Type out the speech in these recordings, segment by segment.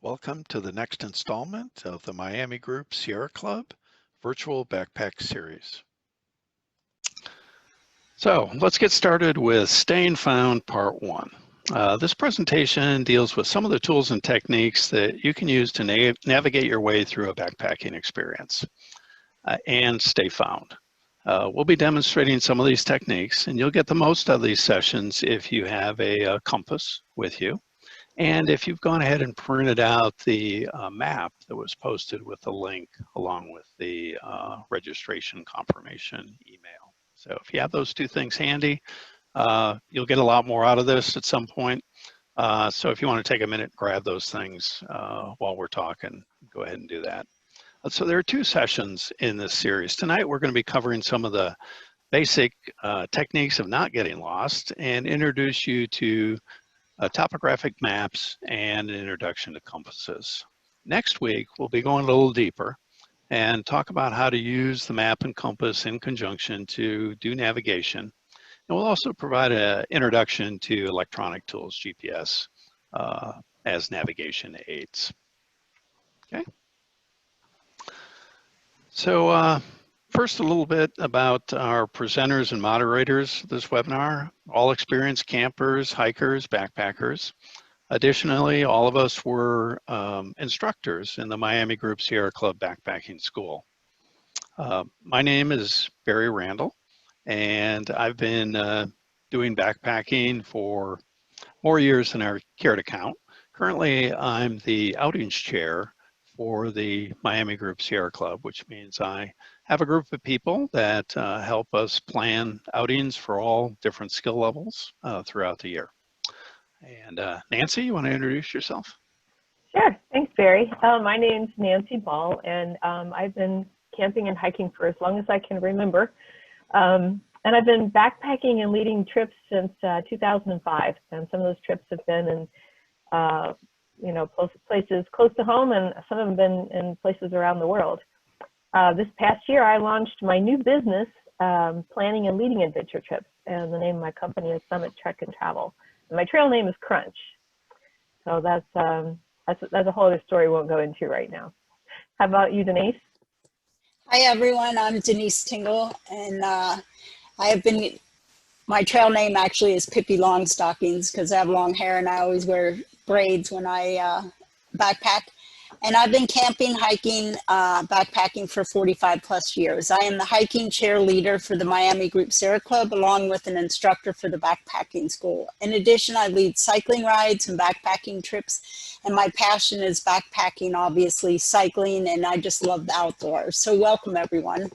Welcome to the next installment of the Miami Group Sierra Club Virtual Backpack Series. So let's get started with Staying Found Part 1. This presentation deals with some of the tools and techniques that you can use to navigate your way through a backpacking experience and stay found. We'll be demonstrating some of these techniques, and you'll get the most out of these sessions if you have a compass with you. And if you've gone ahead and printed out the map that was posted with the link along with the registration confirmation email. So if you have those two things handy, you'll get a lot more out of this at some point. So if you want to take a minute and grab those things while we're talking, go ahead and do that. So there are two sessions in this series. Tonight we're going to be covering some of the basic techniques of not getting lost and introduce you to topographic maps and an introduction to compasses. Next week, we'll be going a little deeper and talk about how to use the map and compass in conjunction to do navigation. And we'll also provide an introduction to electronic tools, GPS, as navigation aids. Okay. So first, a little bit about our presenters and moderators this webinar, all experienced campers, hikers, backpackers. Additionally, all of us were instructors in the Miami Group Sierra Club Backpacking School. My name is Barry Randall, and I've been doing backpacking for more years than I care to count. Currently, I'm the outings chair for the Miami Group Sierra Club, which means I have a group of people that help us plan outings for all different skill levels throughout the year. And Nancy, you want to introduce yourself? Sure, thanks Barry. My name's Nancy Ball, and I've been camping and hiking for as long as I can remember. And I've been backpacking and leading trips since 2005, and some of those trips have been in places close to home, and some of them have been in places around the world. This past year, I launched my new business, planning and leading adventure trips, and the name of my company is Summit Trek and Travel. And my trail name is Crunch. So that's a whole other story we won't go into right now. How about you, Denise? Hi everyone, I'm Denise Tingle, and my trail name actually is Pippi Longstockings because I have long hair and I always wear braids when I backpack. And I've been camping, hiking, backpacking for 45 plus years. I am the hiking chair leader for the Miami Group Sierra Club, along with an instructor for the backpacking school. In addition, I lead cycling rides and backpacking trips, and my passion is backpacking, obviously, cycling, and I just love the outdoors. So welcome, everyone.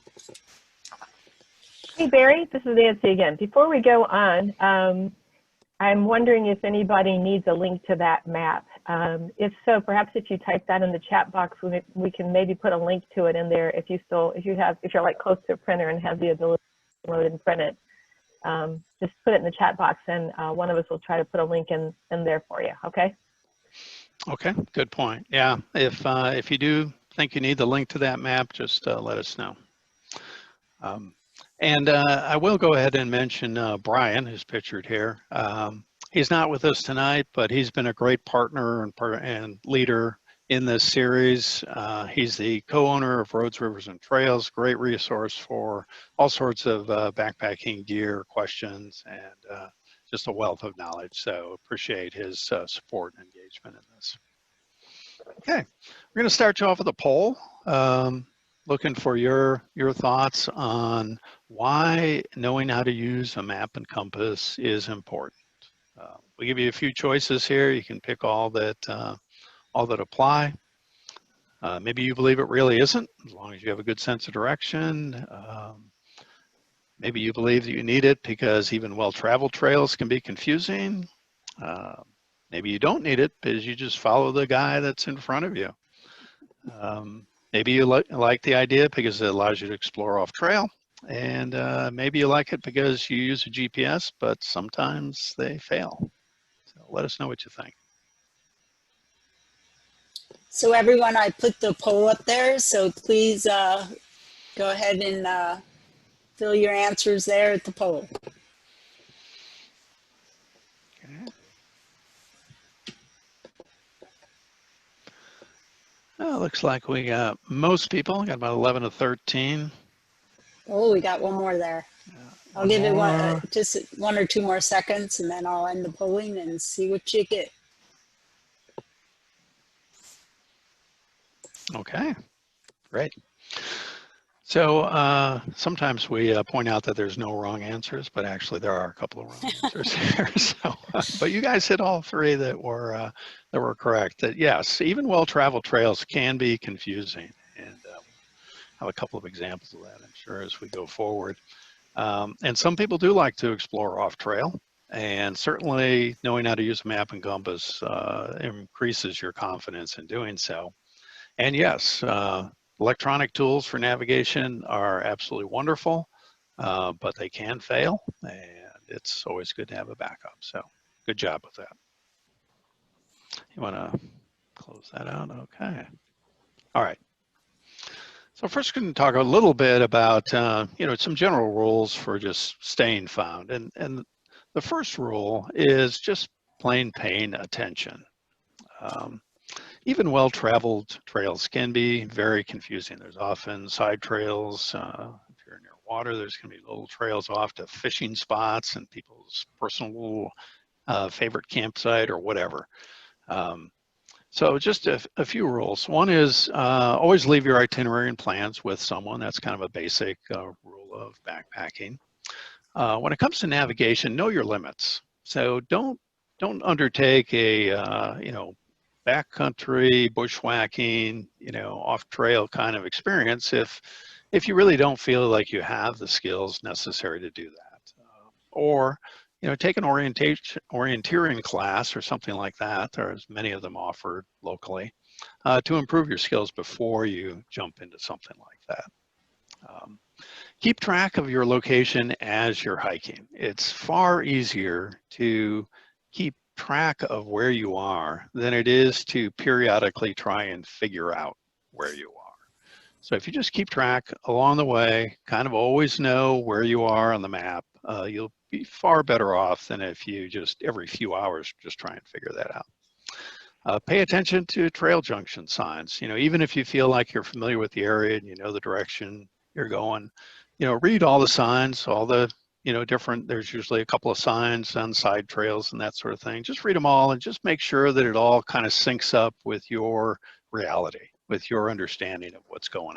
Hey, Barry, this is Nancy again. Before we go on, I'm wondering if anybody needs a link to that map. If so, perhaps if you type that in the chat box, we can maybe put a link to it in there if you're like close to a printer and have the ability to load and print it. Just put it in the chat box, and one of us will try to put a link in there for you. Okay. Okay, good point. Yeah, if you do think you need the link to that map, just let us know. And I will go ahead and mention Brian, who's pictured here. He's not with us tonight, but he's been a great partner and leader in this series. He's the co-owner of Roads, Rivers, and Trails, great resource for all sorts of backpacking gear, questions, and just a wealth of knowledge. So appreciate his support and engagement in this. Okay, we're going to start you off with a poll. Looking for your thoughts on why knowing how to use a map and compass is important. We'll give you a few choices here. You can pick all that apply. Maybe you believe it really isn't, as long as you have a good sense of direction. Maybe you believe that you need it because even well-traveled trails can be confusing. Maybe you don't need it because you just follow the guy that's in front of you. Maybe you like the idea because it allows you to explore off trail, and maybe you like it because you use a GPS, but sometimes they fail. So let us know what you think. So everyone, I put the poll up there, so please go ahead and fill your answers there at the poll. Okay. Well, looks like we got most people, got about 11 to 13. Oh, we got one more there. I'll give it just 1 or 2 more seconds, and then I'll end the polling and see what you get. Okay, great. So sometimes we point out that there's no wrong answers, but actually there are a couple of wrong answers here. So, but you guys hit all three that were correct. That yes, even well-traveled trails can be confusing, and have a couple of examples of that, I'm sure, as we go forward. And some people do like to explore off trail, and certainly knowing how to use a map and compass increases your confidence in doing so. And yes, electronic tools for navigation are absolutely wonderful, but they can fail, and it's always good to have a backup. So good job with that. You want to close that out? Okay. All right. So first, going to talk a little bit about some general rules for just staying found, and the first rule is just plain paying attention. Even well-traveled trails can be very confusing. There's often side trails. If you're near water, there's going to be little trails off to fishing spots and people's personal favorite campsite or whatever. So just a few rules. One is always leave your itinerary and plans with someone. That's kind of a basic rule of backpacking. When it comes to navigation, know your limits. So don't undertake a backcountry, bushwhacking, off-trail kind of experience if you really don't feel like you have the skills necessary to do that. Or take an orienteering class or something like that. There's many of them offered locally to improve your skills before you jump into something like that. Keep track of your location as you're hiking. It's far easier to keep track of where you are than it is to periodically try and figure out where you are. So if you just keep track along the way, kind of always know where you are on the map, you'll be far better off than if you just every few hours just try and figure that out. Pay attention to trail junction signs. Even if you feel like you're familiar with the area and you know the direction you're going, read all the signs, all the there's usually a couple of signs on side trails and that sort of thing. Just read them all and just make sure that it all kind of syncs up with your reality, with your understanding of what's going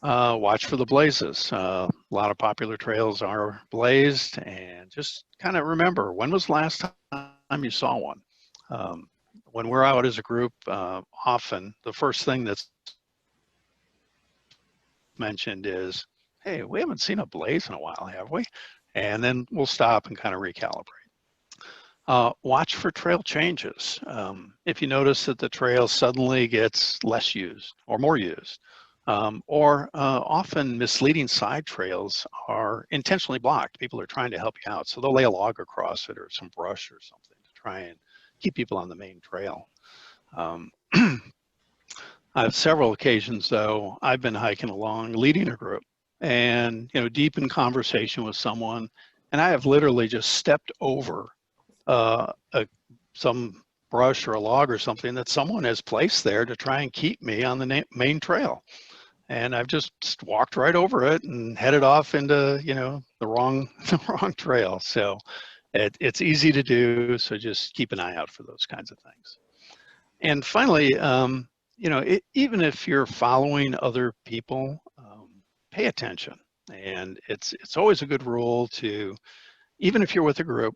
on. Watch for the blazes. A lot of popular trails are blazed, and just kind of remember, when was the last time you saw one? When we're out as a group, often the first thing that's mentioned is, hey, we haven't seen a blaze in a while, have we? And then we'll stop and kind of recalibrate. Watch for trail changes. If you notice that the trail suddenly gets less used or more used, or often misleading side trails are intentionally blocked. People are trying to help you out, so they'll lay a log across it or some brush or something to try and keep people on the main trail. On several occasions, though, I've been hiking along, leading a group, and deep in conversation with someone, and I have literally just stepped over some brush or a log or something that someone has placed there to try and keep me on the main trail, and I've just walked right over it and headed off into the wrong trail. So it's easy to do. So just keep an eye out for those kinds of things. And finally, even if you're following other people, pay attention. And it's always a good rule to, even if you're with a group,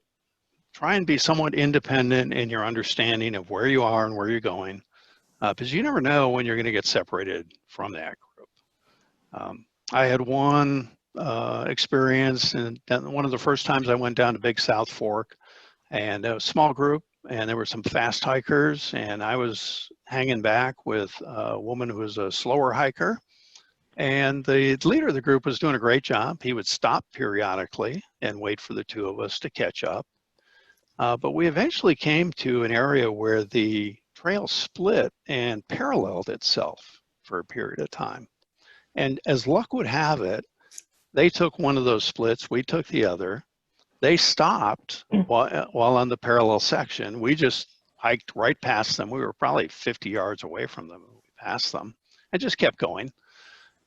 try and be somewhat independent in your understanding of where you are and where you're going, because you never know when you're going to get separated from that group. I had one experience, and one of the first times I went down to Big South Fork, and a small group, and there were some fast hikers, and I was hanging back with a woman who was a slower hiker, and the leader of the group was doing a great job. He would stop periodically and wait for the two of us to catch up. But we eventually came to an area where the trail split and paralleled itself for a period of time. And as luck would have it, they took one of those splits, we took the other. They stopped while on the parallel section. We just hiked right past them. We were probably 50 yards away from them. We passed them and just kept going.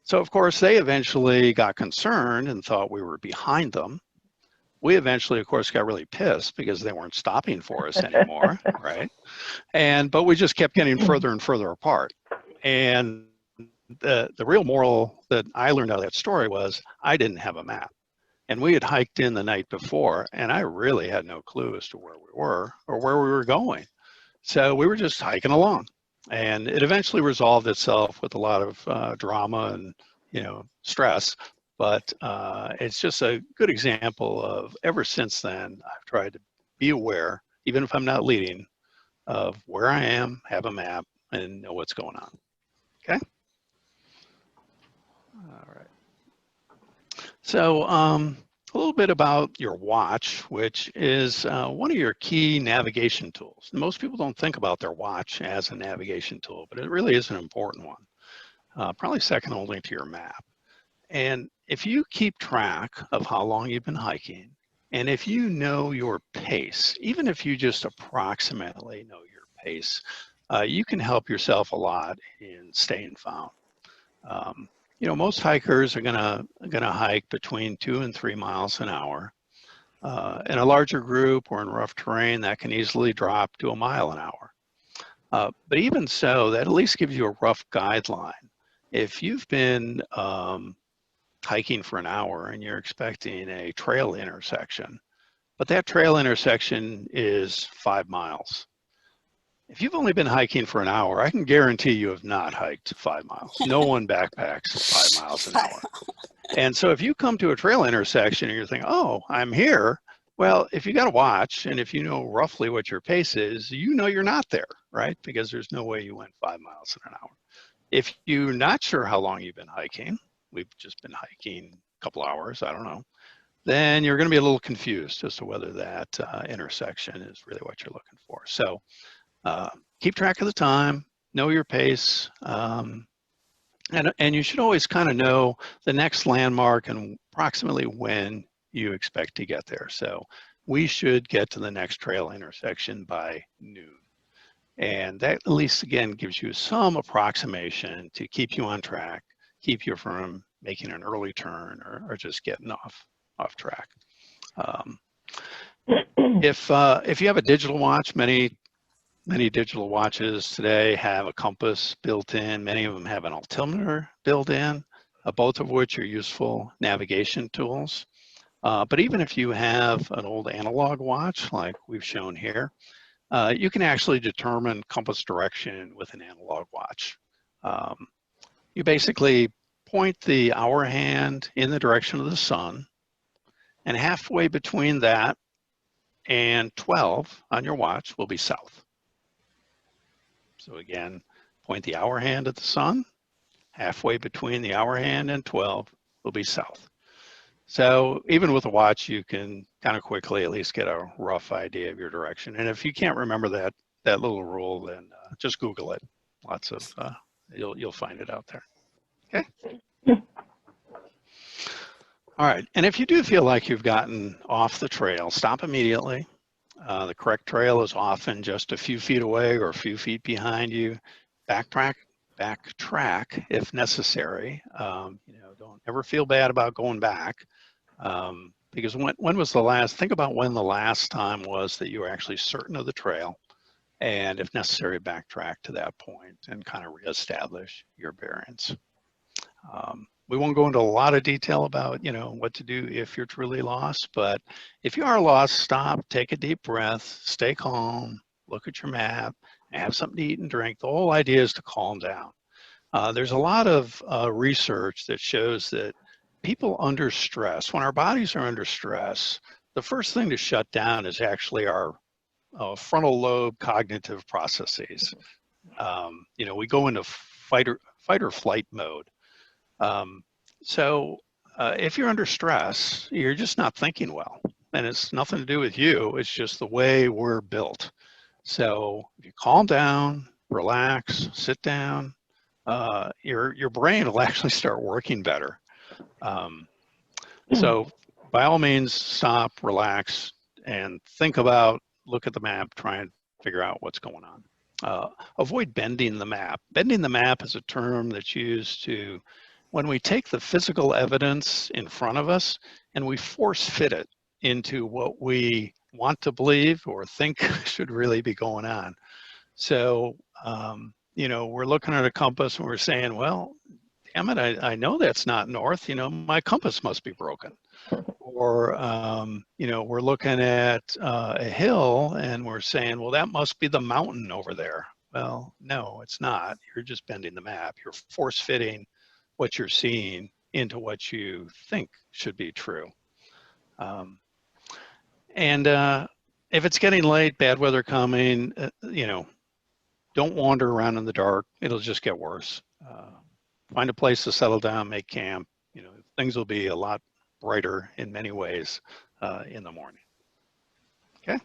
So of course they eventually got concerned and thought we were behind them. We eventually, of course, got really pissed because they weren't stopping for us anymore, right? But we just kept getting further and further apart. And the real moral that I learned out of that story was I didn't have a map. And we had hiked in the night before, and I really had no clue as to where we were or where we were going. So we were just hiking along. And it eventually resolved itself with a lot of drama and, stress. But it's just a good example of, ever since then, I've tried to be aware, even if I'm not leading, of where I am, have a map, and know what's going on. Okay? All right. So a little bit about your watch, which is one of your key navigation tools. Most people don't think about their watch as a navigation tool, but it really is an important one, probably second only to your map. And if you keep track of how long you've been hiking, and if you know your pace, even if you just approximately know your pace, you can help yourself a lot in staying found. Most hikers are gonna hike between 2 and 3 miles an hour. In a larger group or in rough terrain, that can easily drop to 1 mile an hour. But even so, that at least gives you a rough guideline. If you've been hiking for an hour and you're expecting a trail intersection, but that trail intersection is 5 miles. If you've only been hiking for an hour, I can guarantee you have not hiked 5 miles. No one backpacks 5 miles an hour. And so if you come to a trail intersection and you're thinking, oh, I'm here, well, if you got a watch and if you know roughly what your pace is, you know you're not there, right? Because there's no way you went 5 miles in an hour. If you're not sure how long you've been hiking, we've just been hiking a couple hours, I don't know, then you're going to be a little confused as to whether that intersection is really what you're looking for. So keep track of the time, know your pace, and you should always kind of know the next landmark and approximately when you expect to get there. So we should get to the next trail intersection by noon. And that at least, again, gives you some approximation to keep you on track, keep you from making an early turn or just getting off track. If you have a digital watch, many digital watches today have a compass built in. Many of them have an altimeter built in, both of which are useful navigation tools. But even if you have an old analog watch like we've shown here, you can actually determine compass direction with an analog watch. You basically point the hour hand in the direction of the sun, and halfway between that and 12 on your watch will be south. So again, point the hour hand at the sun, halfway between the hour hand and 12 will be south. So even with a watch, you can kind of quickly at least get a rough idea of your direction. And if you can't remember that little rule, then just Google it. Lots of, you'll find it out there. Okay. All right, and if you do feel like you've gotten off the trail, stop immediately. The correct trail is often just a few feet away or a few feet behind you. Backtrack if necessary. Don't ever feel bad about going back, because when was the last? Think about when the last time was that you were actually certain of the trail, and if necessary, backtrack to that point and kind of reestablish your bearings. We won't go into a lot of detail about, what to do if you're truly lost, but if you are lost, stop, take a deep breath, stay calm, look at your map, have something to eat and drink. The whole idea is to calm down. There's a lot of research that shows that people under stress, when our bodies are under stress, the first thing to shut down is actually our frontal lobe cognitive processes. We go into fight or flight mode. So if you're under stress, you're just not thinking well, and it's nothing to do with you. It's just the way we're built. So if you calm down, relax, sit down, your brain will actually start working better. So by all means, stop, relax, and think about, look at the map, try and figure out what's going on. Avoid bending the map. Bending the map is a term that's used to, when we take the physical evidence in front of us and we force fit it into what we want to believe or think should really be going on. So, you know, we're looking at a compass and we're saying, well, damn it, I know that's not north. You know, my compass must be broken. Or, you know, we're looking at a hill and we're saying, well, that must be the mountain over there. Well, no, it's not. You're just bending the map. You're force fitting what you're seeing into what you think should be true. And if it's getting late, bad weather coming, you know, don't wander around in the dark. It'll just get worse. Find a place to settle down, make camp. You know, things will be a lot brighter in many ways in the morning. Okay.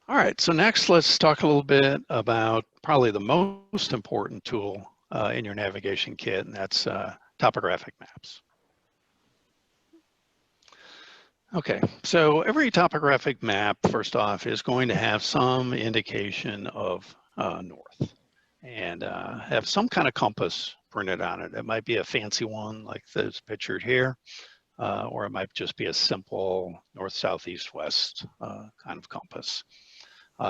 All right, so next let's talk a little bit about probably the most important tool in your navigation kit, and that's topographic maps. Okay, so every topographic map, first off, is going to have some indication of north and have some kind of compass printed on it. It might be a fancy one like this pictured here, or it might just be a simple north, south, east, west kind of compass.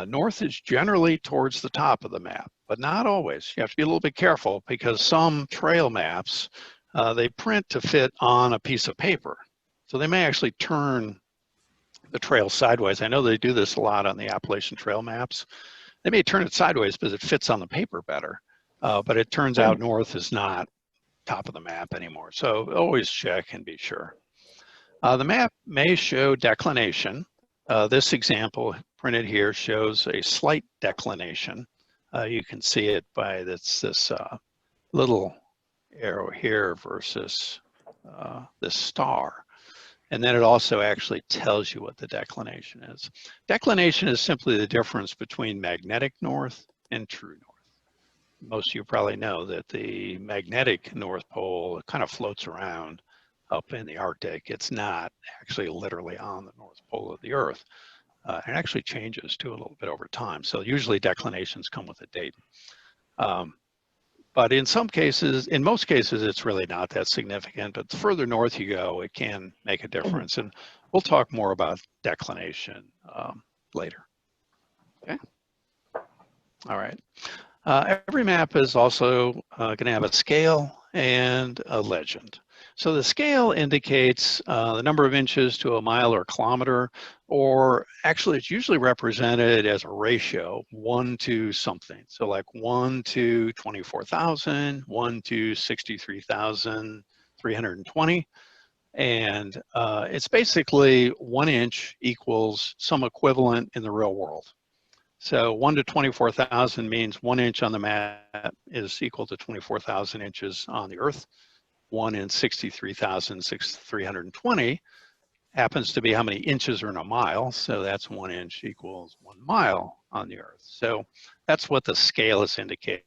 North is generally towards the top of the map, but not always. You have to be a little bit careful because some trail maps, they print to fit on a piece of paper. So they may actually turn the trail sideways. I know they do this a lot on the Appalachian Trail maps. They may turn it sideways because it fits on the paper better, but it turns out north is not top of the map anymore. So always check and be sure. The map may show declination. This example printed here shows a slight declination. You can see it by this little arrow here versus this star. And then it also actually tells you what the declination is. Declination is simply the difference between magnetic north and true north. Most of you probably know that the magnetic North Pole kind of floats around up in the Arctic. It's not actually literally on the North Pole of the Earth. It actually changes too a little bit over time. So usually declinations come with a date. But in some cases, in most cases, it's really not that significant. But the further north you go, it can make a difference. And we'll talk more about declination later. Okay. All right. Every map is also going to have a scale and a legend. So the scale indicates the number of inches to a mile or kilometer, or actually it's usually represented as a ratio, 1 to something. So like 1 to 24,000, 1 to 63,320. And it's basically 1 inch equals some equivalent in the real world. So 1 to 24,000 means 1 inch on the map is equal to 24,000 inches on the Earth. 1 in 63,320 happens to be how many inches are in a mile. So that's 1 inch equals 1 mile on the Earth. So that's what the scale is indicating.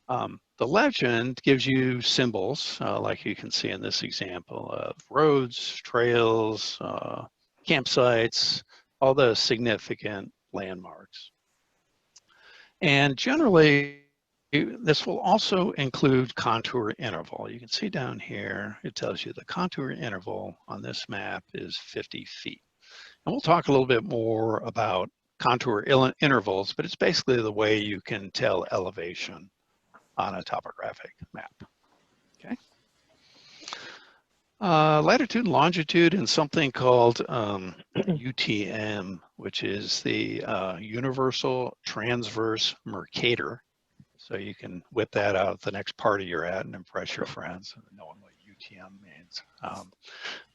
The legend gives you symbols, like you can see in this example, of roads, trails, campsites, all the significant landmarks. And generally, this will also include contour interval. You can see down here, it tells you the contour interval on this map is 50 feet. And we'll talk a little bit more about contour intervals, but it's basically the way you can tell elevation on a topographic map. Okay. Latitude and longitude and something called UTM, which is the Universal Transverse Mercator. So you can whip that out at the next party you're at and impress your friends, knowing what UTM means.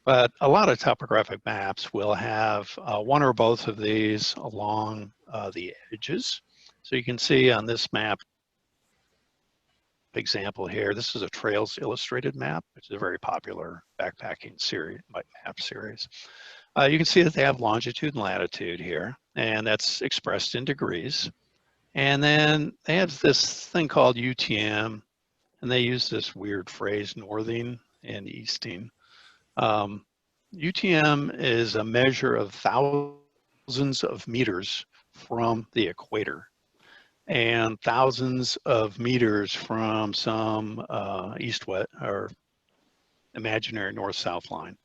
But a lot of topographic maps will have one or both of these along the edges. So you can see on this map example here, this is a Trails Illustrated map, which is a very popular backpacking series, map series. You can see that they have longitude and latitude here, and that's expressed in degrees. And then they have this thing called UTM, and they use this weird phrase, northing and easting. UTM is a measure of thousands of meters from the equator and thousands of meters from some east-west or imaginary north-south line.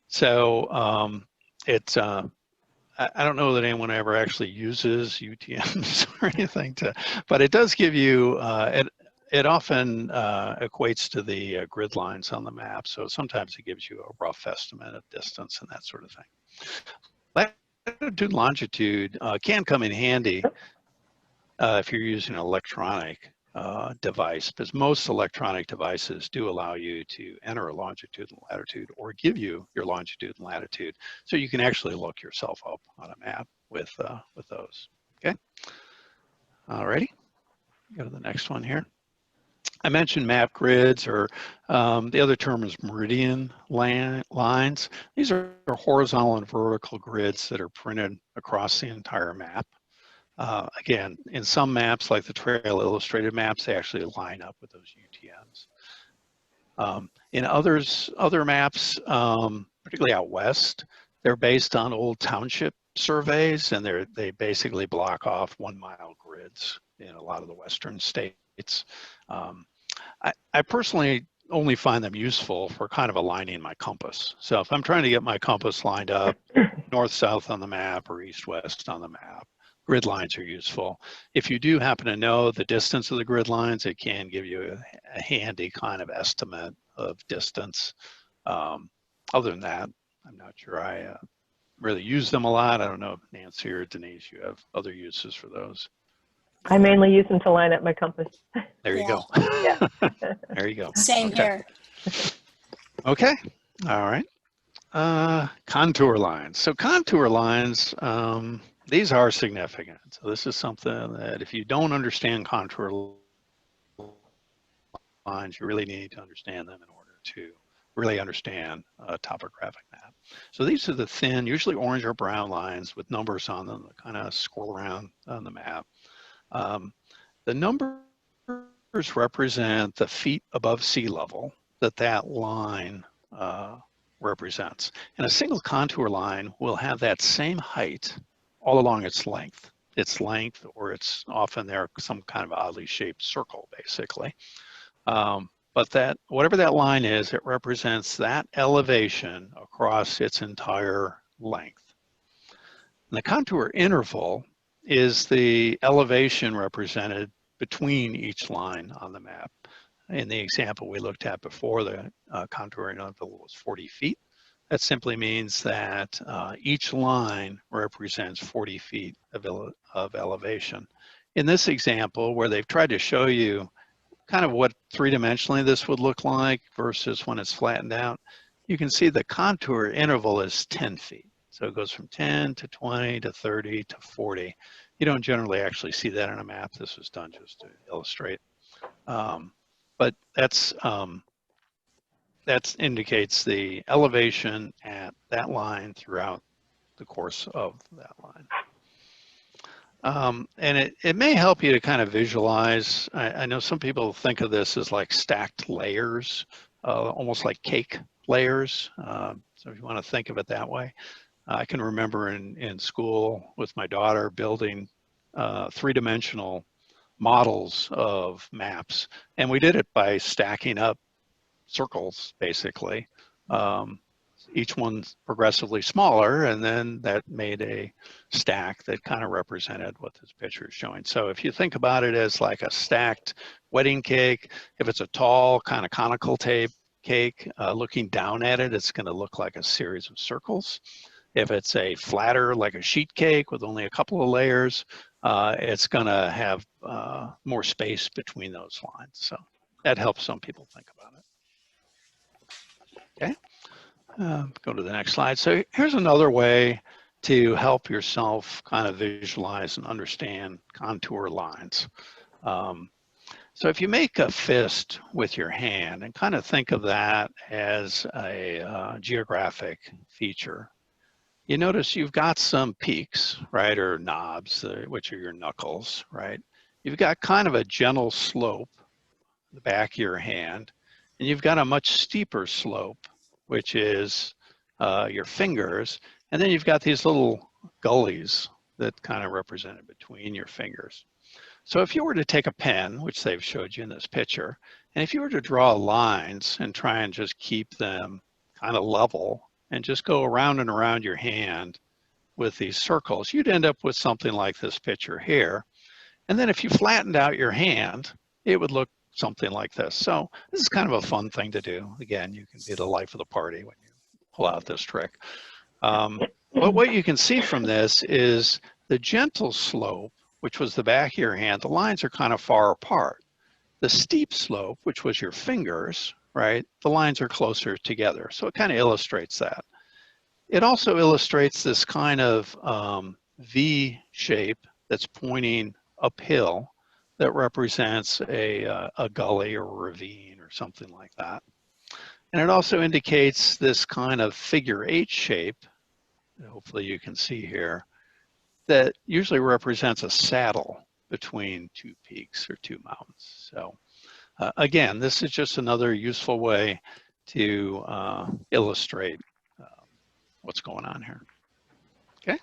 So it's I don't know that anyone ever actually uses UTMs or anything but it does give you, it often equates to the grid lines on the map. So sometimes it gives you a rough estimate of distance and that sort of thing. Latitude and longitude can come in handy if you're using an electronic device, because most electronic devices do allow you to enter a longitude and latitude or give you your longitude and latitude, so you can actually look yourself up on a map with those. Okay. Alrighty. Go to the next one here. I mentioned map grids, or the other term is Meridian lines. These are horizontal and vertical grids that are printed across the entire map. Again, in some maps, like the Trail Illustrated maps, they actually line up with those UTMs. In other maps, particularly out west, they're based on old township surveys, and they basically block off 1 mile grids in a lot of the western states. I personally only find them useful for kind of aligning my compass. So if I'm trying to get my compass lined up north-south on the map or east-west on the map, grid lines are useful. If you do happen to know the distance of the grid lines, it can give you a handy kind of estimate of distance. Other than that, I'm not sure I really use them a lot. I don't know if Nancy or Denise, you have other uses for those. I mainly use them to line up my compass. There you go. Yeah. There you go. Same here. Okay. All right. Contour lines. So contour lines, these are significant. So this is something that if you don't understand contour lines, you really need to understand them in order to really understand a topographic map. So these are the thin, usually orange or brown lines with numbers on them that kind of scroll around on the map. The numbers represent the feet above sea level that line represents. And a single contour line will have that same height all along its length, or it's often there some kind of oddly shaped circle, basically. But whatever that line is, it represents that elevation across its entire length. And the contour interval is the elevation represented between each line on the map. In the example we looked at before, the contour interval was 40 feet. That simply means that each line represents 40 feet of elevation. In this example, where they've tried to show you kind of what three-dimensionally this would look like versus when it's flattened out, you can see the contour interval is 10 feet. So it goes from 10 to 20 to 30 to 40. You don't generally actually see that on a map. This was done just to illustrate. But that indicates the elevation at that line throughout the course of that line. And it may help you to kind of visualize. I know some people think of this as like stacked layers, almost like cake layers. So if you want to think of it that way. I can remember in school with my daughter building three-dimensional models of maps. And we did it by stacking up circles, basically. Each one's progressively smaller, and then that made a stack that kind of represented what this picture is showing. So if you think about it as like a stacked wedding cake, if it's a tall kind of conical cake, looking down at it, it's going to look like a series of circles. If it's a flatter, like a sheet cake with only a couple of layers, it's going to have more space between those lines. So that helps some people think about it. Okay. Go to the next slide. So here's another way to help yourself kind of visualize and understand contour lines. So if you make a fist with your hand and kind of think of that as a geographic feature, you notice you've got some peaks, right, or knobs, which are your knuckles, right? You've got kind of a gentle slope, the back of your hand, and you've got a much steeper slope, which is your fingers, and then you've got these little gullies that kind of represented between your fingers. So if you were to take a pen, which they've showed you in this picture, and if you were to draw lines and try and just keep them kind of level and just go around and around your hand with these circles, you'd end up with something like this picture here. And then if you flattened out your hand, it would look something like this. So this is kind of a fun thing to do. Again, you can be the life of the party when you pull out this trick. But what you can see from this is the gentle slope, which was the back of your hand, the lines are kind of far apart. The steep slope, which was your fingers, right, the lines are closer together. So it kind of illustrates that. It also illustrates this kind of V shape that's pointing uphill that represents a gully or a ravine or something like that. And it also indicates this kind of figure 8 shape, hopefully you can see here, that usually represents a saddle between two peaks or two mountains. So again, this is just another useful way to illustrate what's going on here. Okay.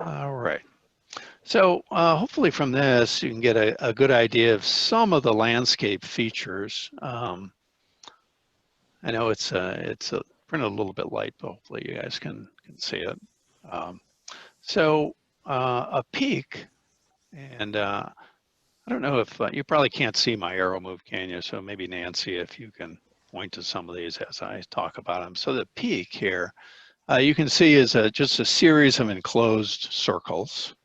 All right. So hopefully from this, you can get a good idea of some of the landscape features. I know it's printed a little bit light, but hopefully you guys can see it. So a peak, and I don't know if you probably can't see my arrow move, can you? So maybe Nancy, if you can point to some of these as I talk about them. So the peak here, you can see is just a series of enclosed circles.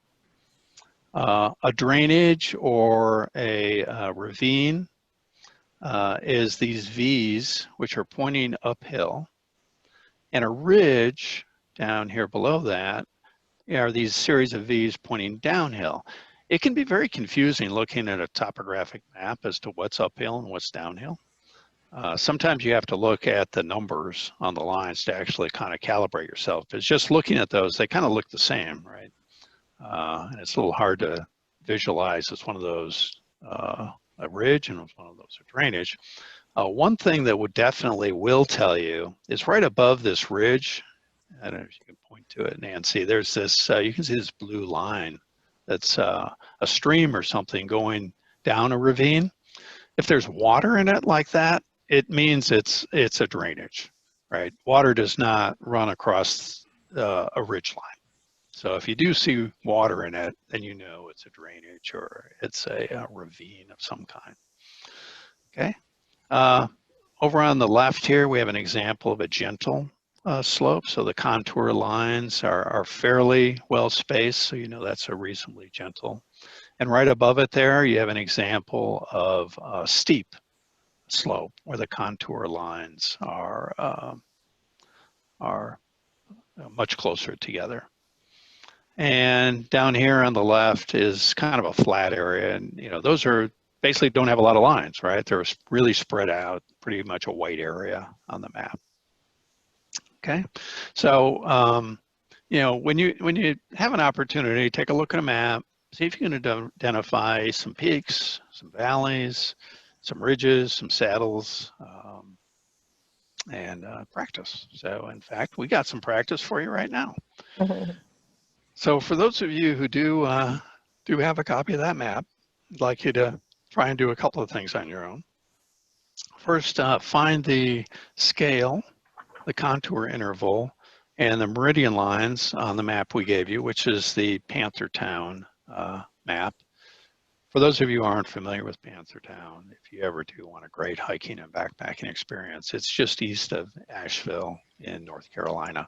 A drainage or a ravine is these V's, which are pointing uphill. And a ridge down here below that are these series of V's pointing downhill. It can be very confusing looking at a topographic map as to what's uphill and what's downhill. Sometimes you have to look at the numbers on the lines to actually kind of calibrate yourself. It's just looking at those, they kind of look the same, right? And it's a little hard to visualize as one of those a ridge and one of those a drainage. One thing that would definitely will tell you is right above this ridge. I don't know if you can point to it, Nancy. There's this, you can see this blue line that's a stream or something going down a ravine. If there's water in it like that, it means it's a drainage, right? Water does not run across a ridge line. So if you do see water in it, then you know it's a drainage or it's a ravine of some kind. Okay. Over on the left here, we have an example of a gentle slope. So the contour lines are fairly well spaced, so you know that's a reasonably gentle. And right above it there, you have an example of a steep slope where the contour lines are much closer together. And down here on the left is kind of a flat area, and you know those are basically don't have a lot of lines, right? They're really spread out, pretty much a white area on the map. Okay, so you know when you have an opportunity, take a look at a map, see if you can identify some peaks, some valleys, some ridges, some saddles, and practice. So in fact, we got some practice for you right now. So for those of you who do have a copy of that map, I'd like you to try and do a couple of things on your own. First, find the scale, the contour interval, and the meridian lines on the map we gave you, which is the Panther Town map. For those of you who aren't familiar with Panther Town, if you ever do want a great hiking and backpacking experience, it's just east of Asheville in North Carolina.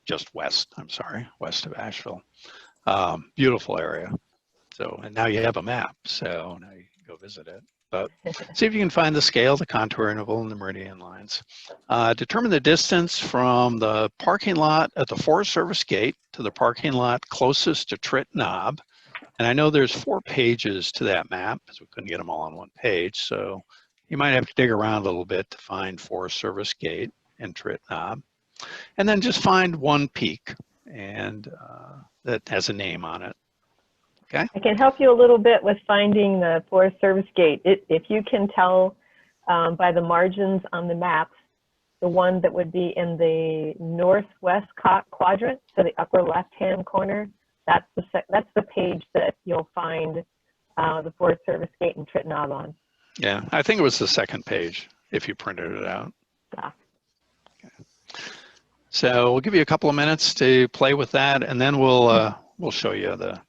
Just west, I'm sorry, west of Asheville. Beautiful area. So, and now you have a map, so now you can go visit it. But see if you can find the scale, the contour interval, and the meridian lines. Determine the distance from the parking lot at the Forest Service gate to the parking lot closest to Tritt Knob. And I know there's 4 pages to that map because we couldn't get them all on one page. So you might have to dig around a little bit to find Forest Service gate and Tritt Knob. And then just find one peak and that has a name on it. Okay. I can help you a little bit with finding the Forest Service gate. If you can tell by the margins on the map the one that would be in the northwest quadrant, so the upper left-hand corner. That's the page that you'll find the Forest Service gate and Trit Knob on. Yeah, I think it was the second page if you printed it out. Yeah. Okay. So we'll give you a couple of minutes to play with that, and then we'll show you the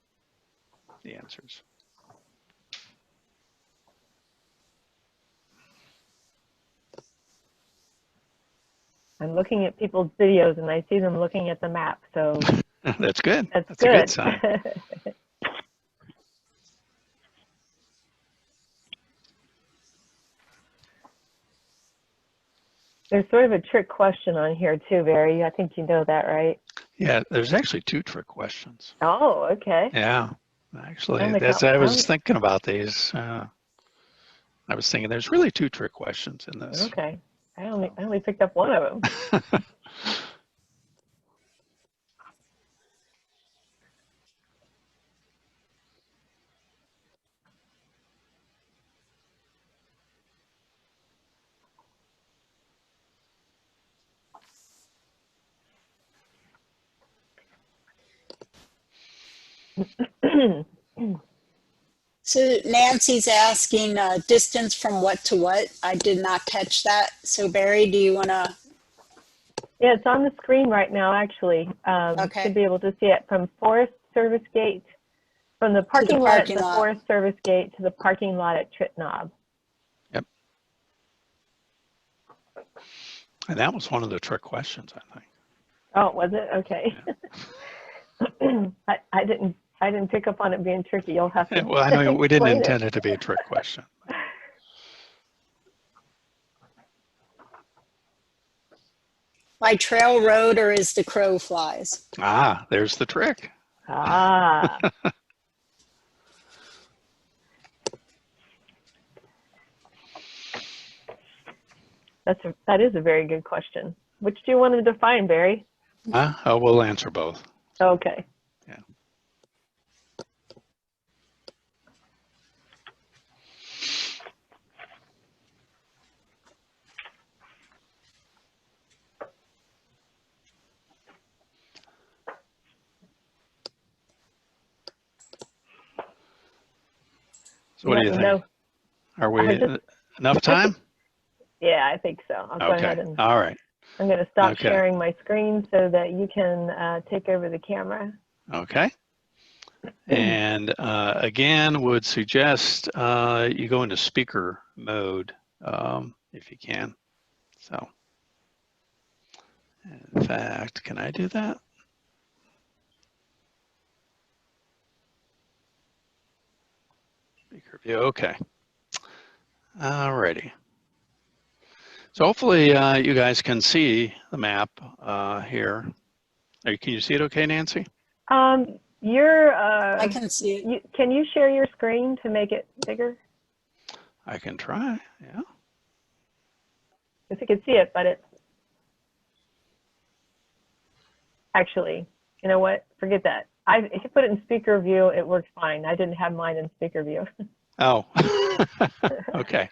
answers. I'm looking at people's videos and I see them looking at the map, so That's good. That's a good sign. There's sort of a trick question on here too, Barry. I think you know that, right? Yeah, there's actually 2 trick questions. Oh, okay. Yeah, actually, I was thinking about these. I was thinking there's really 2 trick questions in this. Okay. I only picked up one of them. So Nancy's asking distance from what to what. I did not catch that. So Barry, do you want to? Yeah, it's on the screen right now, actually. Okay. To be able to see it from Forest Service gate, from the parking lot at the Forest Service gate to the parking lot at Trit Knob. Yep. And that was one of the trick questions, I think. Oh, was it? Okay. Yeah. I didn't pick up on it being tricky. You'll have to. Well, I know we didn't intend it to be a trick question. By trail, road, or as the crow flies? Ah, there's the trick. Ah. That is a very good question. Which do you want to define, Barry? We'll answer both. Okay. Yeah. So what do you think? Are we enough time? Yeah, I think so. I'll go ahead and. All right. I'm going to stop sharing my screen so that you can take over the camera. Okay. And again, would suggest you go into speaker mode if you can. So, in fact, can I do that? Speaker view. Okay. All righty. So hopefully you guys can see the map here. Can you see it okay, Nancy? I can see it. Can you share your screen to make it bigger? I can try, yeah. If you can see it, but it's actually, you know what? Forget that. If you put it in speaker view, it works fine. I didn't have mine in speaker view. Oh, okay.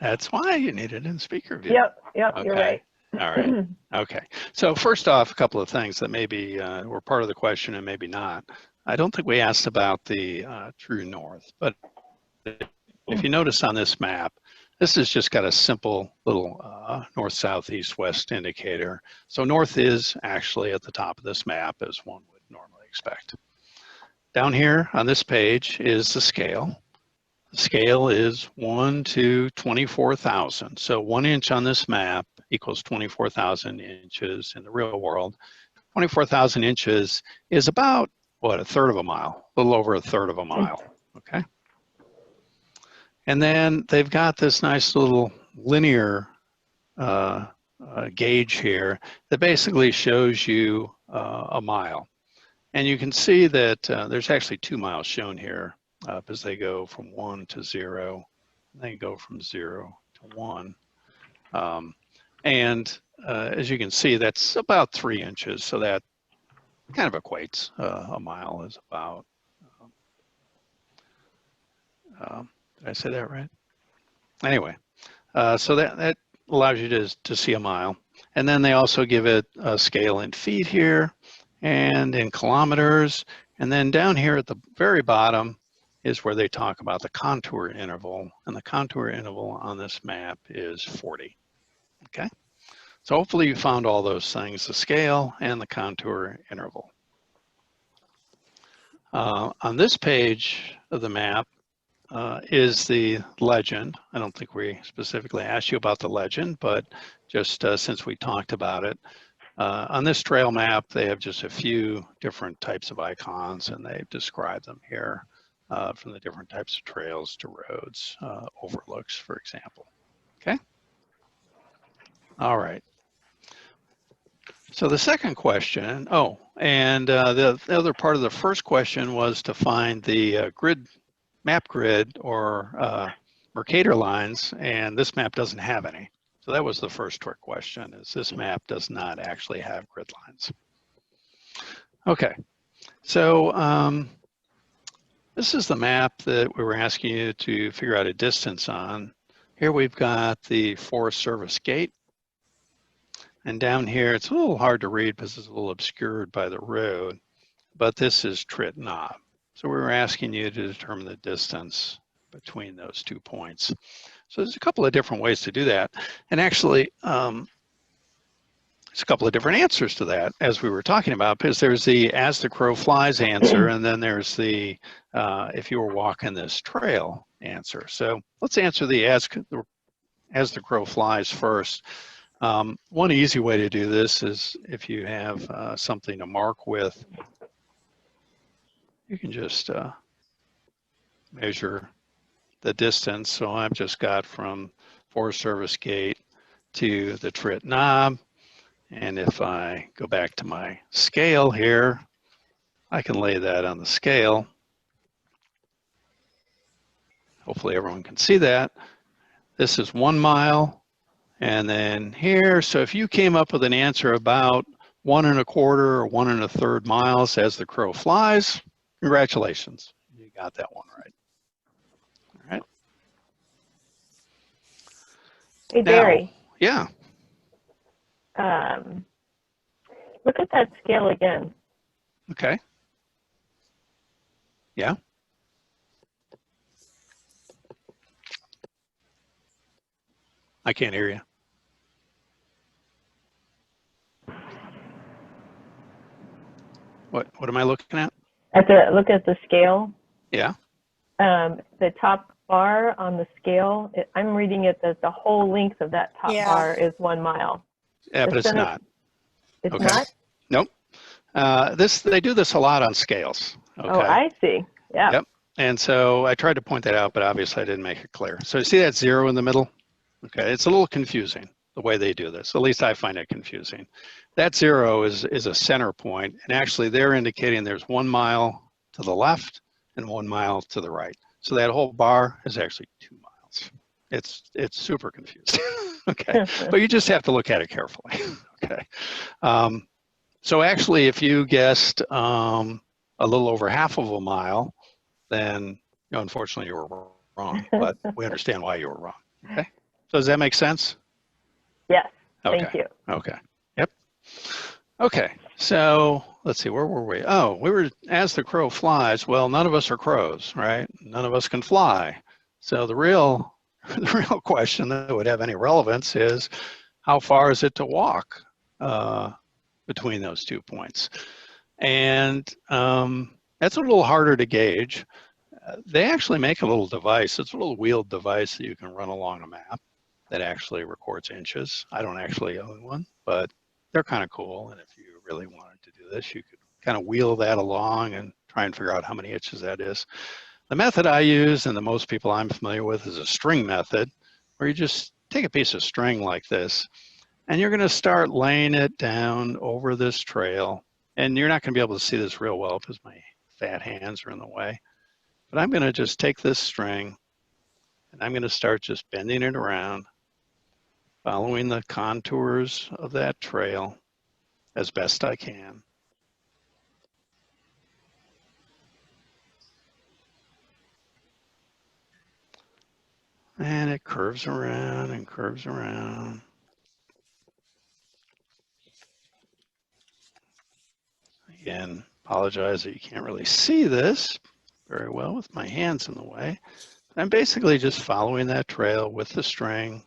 That's why you need it in speaker view. Yep, okay. You're right. All right. Okay. So first off, a couple of things that maybe were part of the question and maybe not. I don't think we asked about the true north, but if you notice on this map, this has just got a simple little north, south, east, west indicator. So north is actually at the top of this map as one would normally expect. Down here on this page is the scale. The scale is 1 to 24,000. So 1 inch on this map equals 24,000 inches in the real world. 24,000 inches is about, what, 1/3 of a mile, a little over 1/3 of a mile, okay? And then they've got this nice little linear gauge here that basically shows you a mile. And you can see that there's actually 2 miles shown here as they go from 1 to 0. And they go from 0 to 1. As you can see, that's about 3 inches. So that kind of equates. A mile is about, did I say that right? Anyway, so that allows you to see a mile. And then they also give it a scale in feet here and in kilometers. And then down here at the very bottom is where they talk about the contour interval. And the contour interval on this map is 40. Okay. So hopefully you found all those things, the scale and the contour interval. On this page of the map is the legend. I don't think we specifically asked you about the legend, but just since we talked about it, on this trail map, they have just a few different types of icons, and they've described them here from the different types of trails to roads, overlooks, for example. Okay. All right. So the second question, and the other part of the first question was to find the map grid or Mercator lines, and this map doesn't have any. So that was the first trick question, is this map does not actually have grid lines. Okay, so this is the map that we were asking you to figure out a distance on. Here we've got the Forest Service gate. And down here, it's a little hard to read because it's a little obscured by the road, but this is Trit Knob. So we were asking you to determine the distance between those 2 points. So there's a couple of different ways to do that. And actually, there's a couple of different answers to that, as we were talking about, because there's the as the crow flies answer, and then there's the if you were walking this trail answer. So let's answer the as the crow flies first. One easy way to do this is if you have something to mark with, you can just measure the distance. So I've just got from Forest Service gate to the Trit Knob. And if I go back to my scale here, I can lay that on the scale. Hopefully everyone can see that. This is 1 mile. And then here, so if you came up with an answer about 1 1/4 or 1 1/3 miles as the crow flies, congratulations, you got that one right. All right. Hey, Barry. Now, yeah. Look at that scale again. Okay. Yeah. I can't hear you. What am I looking at? Look at the scale. Yeah. The top bar on the scale, I'm reading it that the whole length of that top bar is 1 mile. Yeah, but it's not. It's okay. not? Nope. They do this a lot on scales. Okay. Oh, I see. Yeah. Yep. And so I tried to point that out, but obviously I didn't make it clear. So you see that 0 in the middle? Okay, it's a little confusing the way they do this. At least I find it confusing. That 0 is a center point, and actually they're indicating there's 1 mile to the left and 1 mile to the right. So that whole bar is actually 2 miles. It's super confusing. Okay, but you just have to look at it carefully. Okay, so actually, if you guessed a little over half of a mile, then unfortunately you were wrong. But we understand why you were wrong. Okay, so does that make sense? Yes. Okay. Thank you. Okay. Yep. Okay. So let's see, where were we? Oh, we were as the crow flies. Well, none of us are crows, right? None of us can fly. So the real question that would have any relevance is how far is it to walk between those 2 points? And that's a little harder to gauge. They actually make a little device. It's a little wheeled device that you can run along a map that actually records inches. I don't actually own one, but they're kind of cool. And if you really wanted to do this, you could kind of wheel that along and try and figure out how many inches that is. The method I use and the most people I'm familiar with is a string method, where you just take a piece of string like this, and you're going to start laying it down over this trail. And you're not going to be able to see this real well because my fat hands are in the way. But I'm going to just take this string and I'm going to start just bending it around, following the contours of that trail as best I can. And it curves around and curves around. And apologize that you can't really see this very well with my hands in the way. I'm basically just following that trail with the string,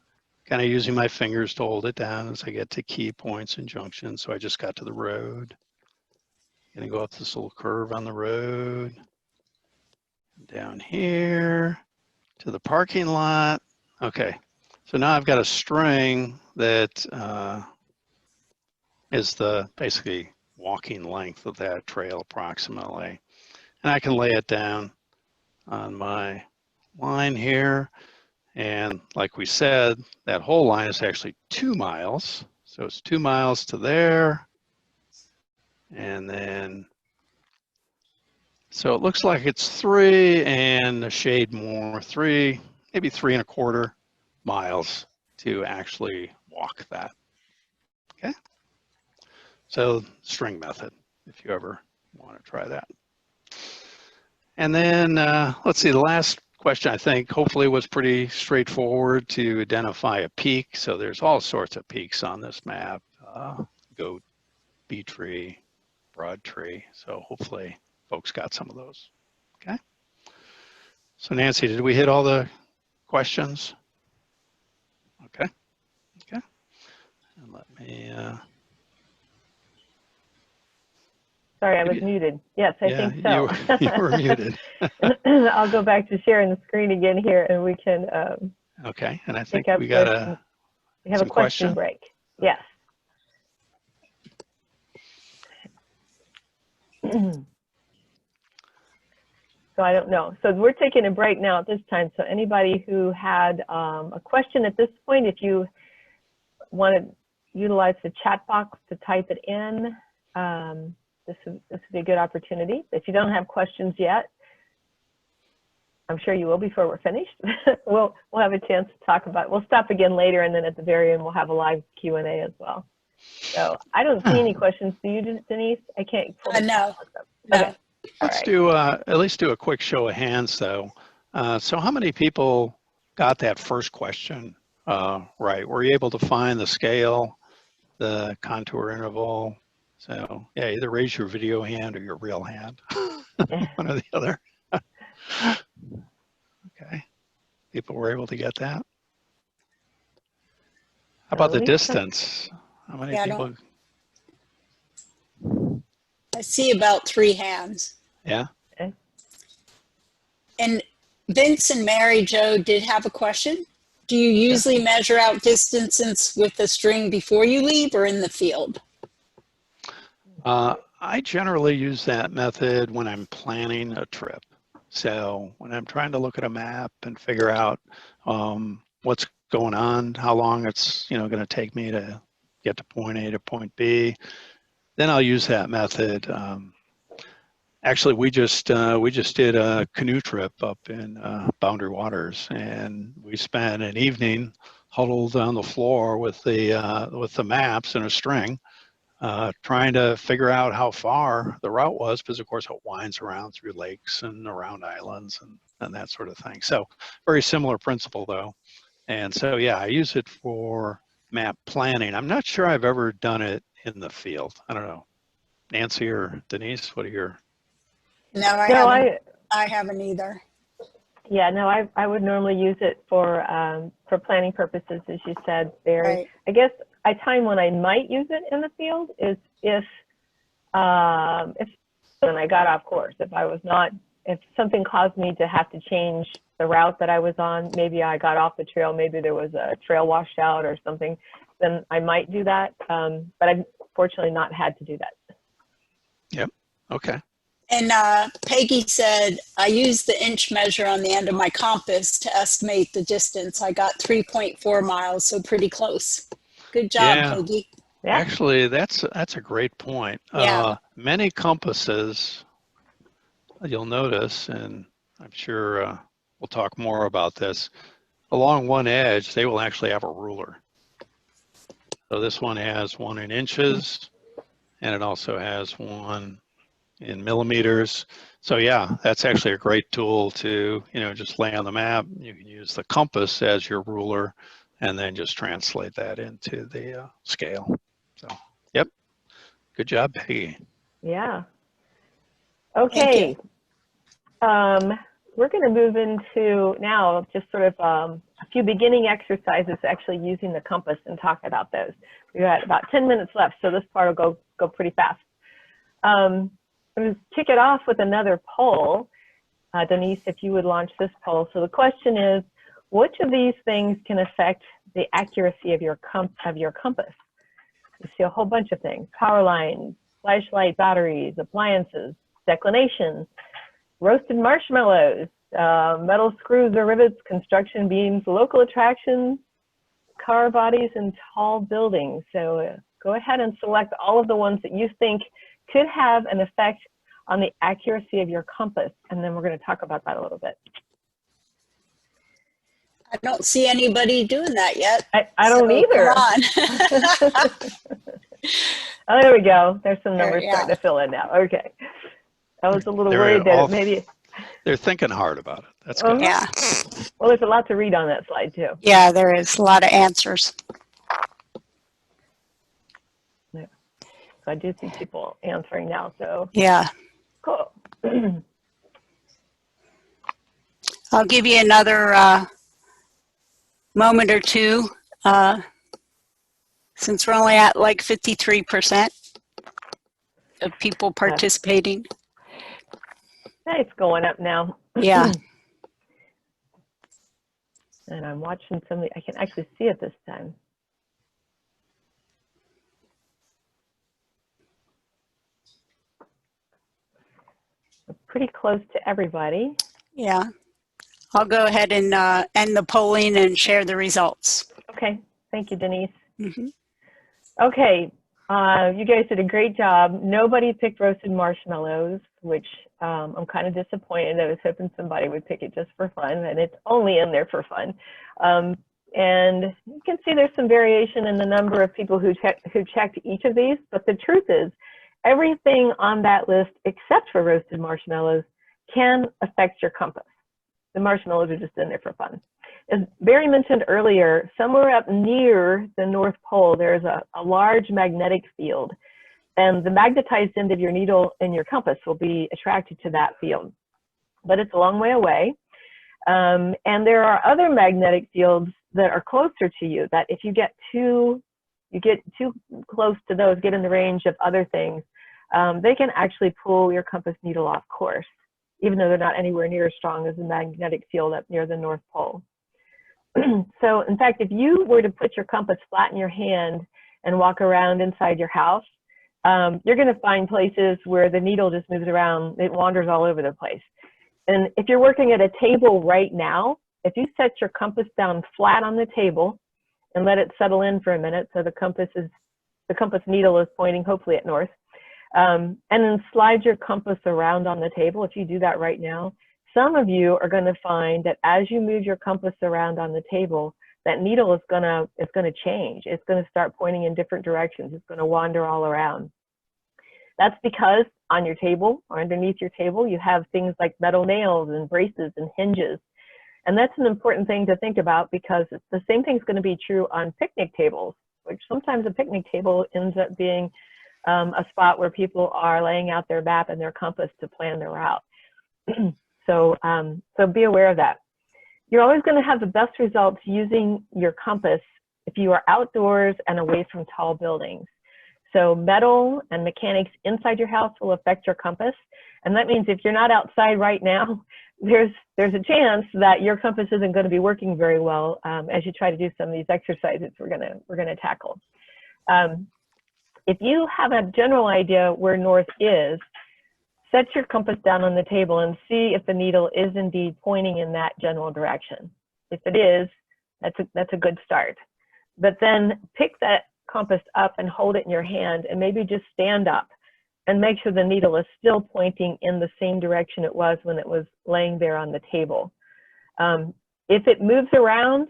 kind of using my fingers to hold it down as I get to key points and junctions. So I just got to the road. Gonna go up this little curve on the road, down here to the parking lot. Okay, so now I've got a string that is the basically walking length of that trail approximately. And I can lay it down on my line here. And like we said, that whole line is actually 2 miles. So it's 2 miles to there. And then, so it looks like it's 3 and a shade more, 3, maybe 3¼ miles to actually walk that. Okay. So string method, if you ever want to try that. And then let's see, the last question I think hopefully was pretty straightforward to identify a peak. So there's all sorts of peaks on this map, goat, bee tree, broad tree. So hopefully folks got some of those. Okay. So Nancy, did we hit all the questions? Okay. Okay. And let me. Sorry, I was muted. Yes, I think so. You were muted. I'll go back to sharing the screen again here, and we can. Okay, and I think we got we have a question break. Yes. So I don't know. So we're taking a break now at this time. So anybody who had a question at this point, if you want to utilize the chat box to type it in, this would be a good opportunity. If you don't have questions yet, I'm sure you will before we're finished. we'll have a chance to talk about it. We'll stop again later, and then at the very end, we'll have a live Q&A as well. So I don't see any questions. Do you, Denise? I can't. No. Okay. Let's do at least do a quick show of hands, though. So how many people got that first question right? Were you able to find the scale, the contour interval? So yeah, either raise your video hand or your real hand, one or the other. Okay, people were able to get that. How about the distance? How many people? I see about 3 hands. Yeah. Okay. And Vince and Mary Jo did have a question. Do you usually measure out distances with the string before you leave or in the field? I generally use that method when I'm planning a trip. So when I'm trying to look at a map and figure out what's going on, how long it's going to take me to get to point A to point B, then I'll use that method. Actually, we just did a canoe trip up in Boundary Waters, and we spent an evening huddled on the floor with the maps and a string, trying to figure out how far the route was, because of course it winds around through lakes and around islands and that sort of thing. So very similar principle though. And so yeah, I use it for map planning. I'm not sure I've ever done it in the field. I don't know. Nancy or Denise, what are your? No, I haven't either. Yeah, no, I would normally use it for planning purposes, as you said, Barry. Right. I guess a time when I might use it in the field is if when I got off course, if something caused me to have to change the route that I was on, maybe I got off the trail, maybe there was a trail washed out or something, then I might do that. But I've fortunately not had to do that. Yep. Okay. And Peggy said, I used the inch measure on the end of my compass to estimate the distance. I got 3.4 miles, so pretty close. Good job, Peggy. Yeah. Actually, that's a great point. Yeah. Many compasses, you'll notice, and I'm sure we'll talk more about this, along one edge, they will actually have a ruler. So this one has one in inches, and it also has one in millimeters. So yeah, that's actually a great tool to, just lay on the map. You can use the compass as your ruler and then just translate that into the scale. So, yep. Good job, Peggy. Yeah. Okay. We're going to move into now just sort of a few beginning exercises actually using the compass and talk about those. We've got about 10 minutes left, so this part will go pretty fast. I'm going to kick it off with another poll. Denise, if you would launch this poll. So the question is, which of these things can affect the accuracy of your compass? You see a whole bunch of things: power lines, flashlight batteries, appliances, declination, roasted marshmallows, metal screws or rivets, construction beams, local attractions, car bodies, and tall buildings. So go ahead and select all of the ones that you think could have an effect on the accuracy of your compass, and then we're going to talk about that a little bit. I don't see anybody doing that yet. I don't either. Come on. Oh, there we go. There's some numbers starting to fill in now. Okay. I was a little worried that maybe... They're thinking hard about it. That's good. Yeah. Well, there's a lot to read on that slide, too. Yeah, there is a lot of answers. Yeah. So I do see people answering now, so... Yeah. Cool. I'll give you another moment or two, since we're only at like 53% of people participating. It's going up now. Yeah. And I'm watching somebody, I can actually see it this time. We're pretty close to everybody. Yeah. I'll go ahead and end the polling and share the results. Okay. Thank you, Denise. Mm-hmm. Okay. You guys did a great job. Nobody picked roasted marshmallows, which I'm kind of disappointed. I was hoping somebody would pick it just for fun, and it's only in there for fun. And you can see there's some variation in the number of people who checked each of these, but the truth is everything on that list except for roasted marshmallows can affect your compass. The marshmallows are just in there for fun. As Barry mentioned earlier, somewhere up near the North Pole, there's a large magnetic field, and the magnetized end of your needle and your compass will be attracted to that field. But it's a long way away. And there are other magnetic fields that are closer to you, that if you get too close to those, get in the range of other things, they can actually pull your compass needle off course, even though they're not anywhere near as strong as the magnetic field up near the North Pole. So in fact, if you were to put your compass flat in your hand and walk around inside your house, you're going to find places where the needle just moves around. It wanders all over the place. And if you're working at a table right now, if you set your compass down flat on the table and let it settle in for a minute, so the compass needle is pointing hopefully at north, and then slide your compass around on the table. If you do that right now, some of you are going to find that as you move your compass around on the table, that needle is going to change. It's going to start pointing in different directions. It's going to wander all around. That's because on your table or underneath your table, you have things like metal nails and braces and hinges. And that's an important thing to think about, because the same thing is going to be true on picnic tables, which sometimes a picnic table ends up being a spot where people are laying out their map and their compass to plan their route. So be aware of that. You're always going to have the best results using your compass if you are outdoors and away from tall buildings. So metal and mechanics inside your house will affect your compass. And that means if you're not outside right now, there's a chance that your compass isn't going to be working very well as you try to do some of these exercises we're going to tackle. If you have a general idea where north is, set your compass down on the table and see if the needle is indeed pointing in that general direction. If it is, that's a good start. But then pick that compass up and hold it in your hand, and maybe just stand up and make sure the needle is still pointing in the same direction it was when it was laying there on the table. If it moves around,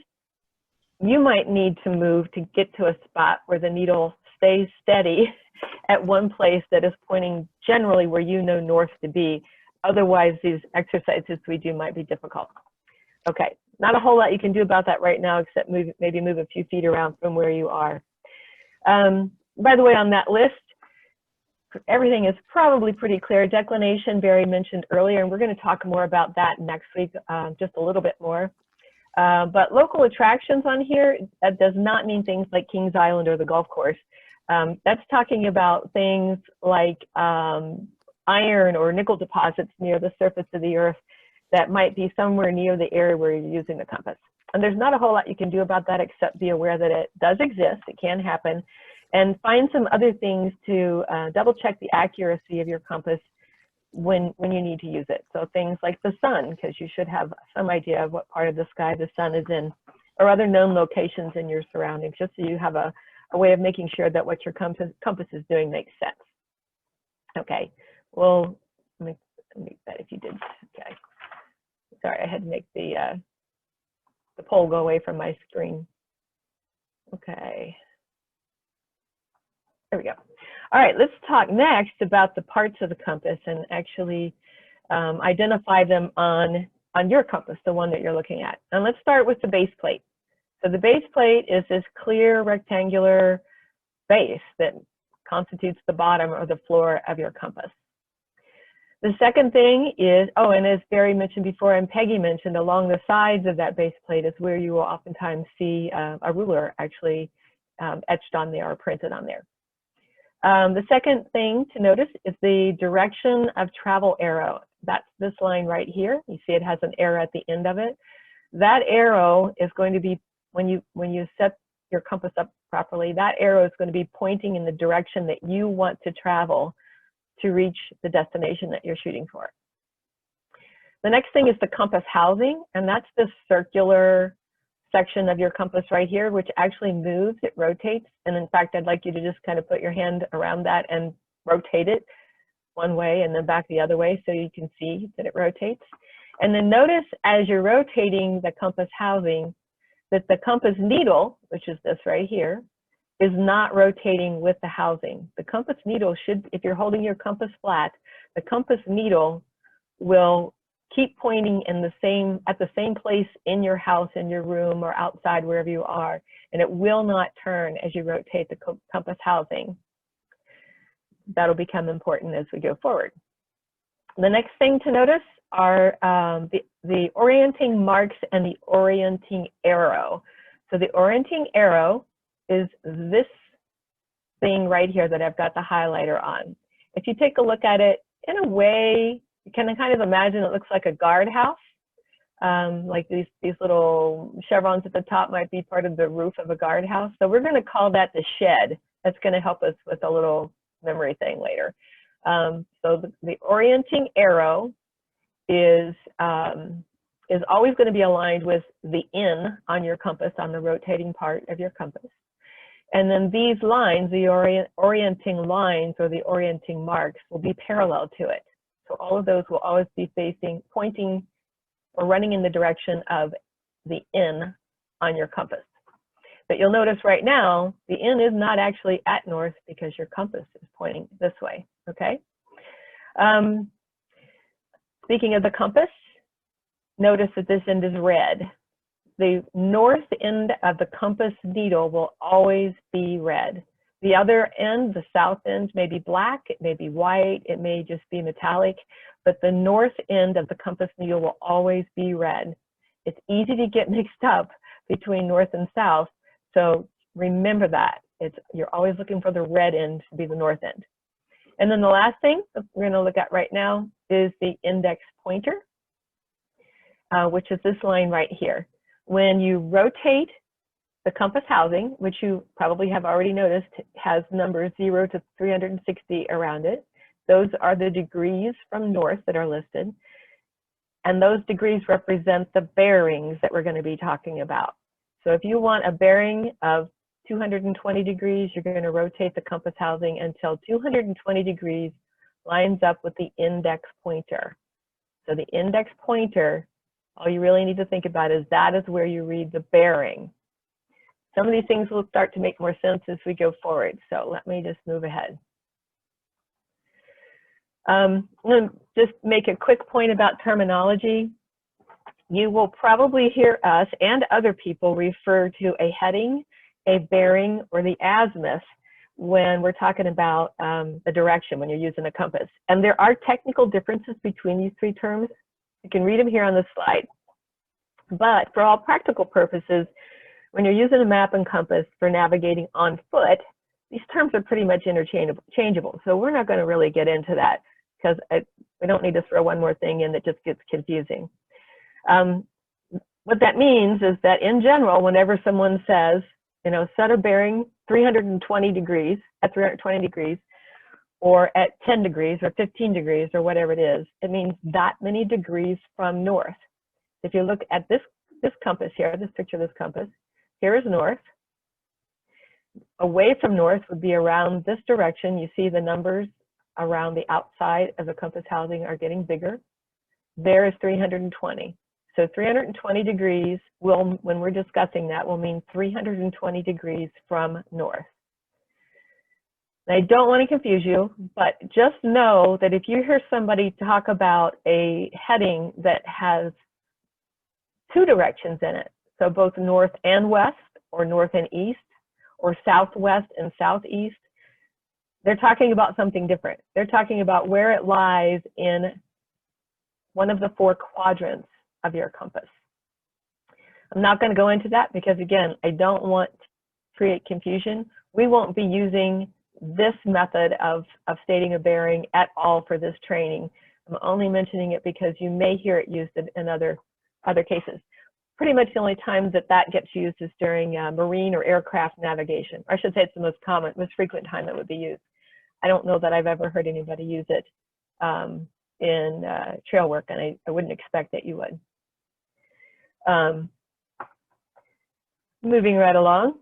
you might need to move to get to a spot where the needle stays steady at one place that is pointing generally where you know north to be. Otherwise, these exercises we do might be difficult. Okay, not a whole lot you can do about that right now, except maybe move a few feet around from where you are. By the way, on that list, everything is probably pretty clear. Declination, Barry mentioned earlier, and we're going to talk more about that next week, just a little bit more. But local attractions on here, that does not mean things like Kings Island or the golf course. That's talking about things like iron or nickel deposits near the surface of the earth that might be somewhere near the area where you're using the compass. And there's not a whole lot you can do about that except be aware that it does exist, it can happen, and find some other things to double check the accuracy of your compass when you need to use it. So things like the sun, because you should have some idea of what part of the sky the sun is in, or other known locations in your surroundings, just so you have a way of making sure that what your compass is doing makes sense. Okay, well, let me make that if you did, okay. Sorry, I had to make the poll go away from my screen. Okay. There we go. All right, let's talk next about the parts of the compass and actually identify them on your compass, the one that you're looking at. And let's start with the base plate. So the base plate is this clear rectangular base that constitutes the bottom or the floor of your compass. The second thing is, oh, and as Barry mentioned before and Peggy mentioned, along the sides of that base plate is where you will oftentimes see a ruler actually etched on there or printed on there. The second thing to notice is the direction of travel arrow. That's this line right here. You see it has an arrow at the end of it. That arrow is going to be, when you set your compass up properly, that arrow is going to be pointing in the direction that you want to travel to reach the destination that you're shooting for. The next thing is the compass housing, and that's this circular section of your compass right here, which actually moves, it rotates. And in fact, I'd like you to just kind of put your hand around that and rotate it one way and then back the other way so you can see that it rotates. And then notice as you're rotating the compass housing that the compass needle, which is this right here, is not rotating with the housing. The compass needle should, if you're holding your compass flat, the compass needle will keep pointing in at the same place in your house, in your room, or outside, wherever you are, and it will not turn as you rotate the compass housing. That'll become important as we go forward. The next thing to notice are the orienting marks and the orienting arrow. So the orienting arrow is this thing right here that I've got the highlighter on. If you take a look at it, in a way, you can kind of imagine it looks like a guardhouse. Like these little chevrons at the top might be part of the roof of a guardhouse. So we're going to call that the shed. That's going to help us with a little memory thing later. So the orienting arrow is always going to be aligned with the in on your compass, on the rotating part of your compass. And then these lines, the orienting lines or the orienting marks, will be parallel to it. So all of those will always be pointing or running in the direction of the in on your compass. But you'll notice right now, the in is not actually at north because your compass is pointing this way, okay? Speaking of the compass, notice that this end is red. The north end of the compass needle will always be red. The other end, the south end, may be black, it may be white, it may just be metallic, but the north end of the compass needle will always be red. It's easy to get mixed up between north and south, so remember that. You're always looking for the red end to be the north end. And then the last thing that we're going to look at right now is the index pointer, which is this line right here. When you rotate the compass housing, which you probably have already noticed has numbers 0 to 360 around it, those are the degrees from north that are listed. And those degrees represent the bearings that we're going to be talking about. So if you want a bearing of 220 degrees, you're going to rotate the compass housing until 220 degrees lines up with the index pointer. So the index pointer, all you really need to think about is that is where you read the bearing. Some of these things will start to make more sense as we go forward. So let me just move ahead. I'm going to just make a quick point about terminology. You will probably hear us and other people refer to a heading, a bearing, or the azimuth when we're talking about the direction when you're using a compass. And there are technical differences between these three terms. You can read them here on the slide. But for all practical purposes, when you're using a map and compass for navigating on foot, these terms are pretty much interchangeable. So we're not going to really get into that because we don't need to throw one more thing in that just gets confusing. What that means is that in general, whenever someone says, you know, set a bearing 320 degrees, at 320 degrees, or at 10 degrees or 15 degrees or whatever it is, it means that many degrees from north. If you look at this compass here, this picture of this compass, here is north. Away from north would be around this direction. You see the numbers around the outside of the compass housing are getting bigger. There is 320. So 320 degrees will, when we're discussing that, will mean 320 degrees from north. And I don't want to confuse you, but just know that if you hear somebody talk about a heading that has two directions in it, so both north and west, or north and east, or southwest and southeast, they're talking about something different. They're talking about where it lies in one of the four quadrants of your compass. I'm not going to go into that because, again, I don't want to create confusion. We won't be using this method of stating a bearing at all for this training. I'm only mentioning it because you may hear it used in other cases. Pretty much the only time that gets used is during marine or aircraft navigation. Or I should say it's the most common, most frequent time that would be used. I don't know that I've ever heard anybody use it in trail work, and I wouldn't expect that you would. Moving right along.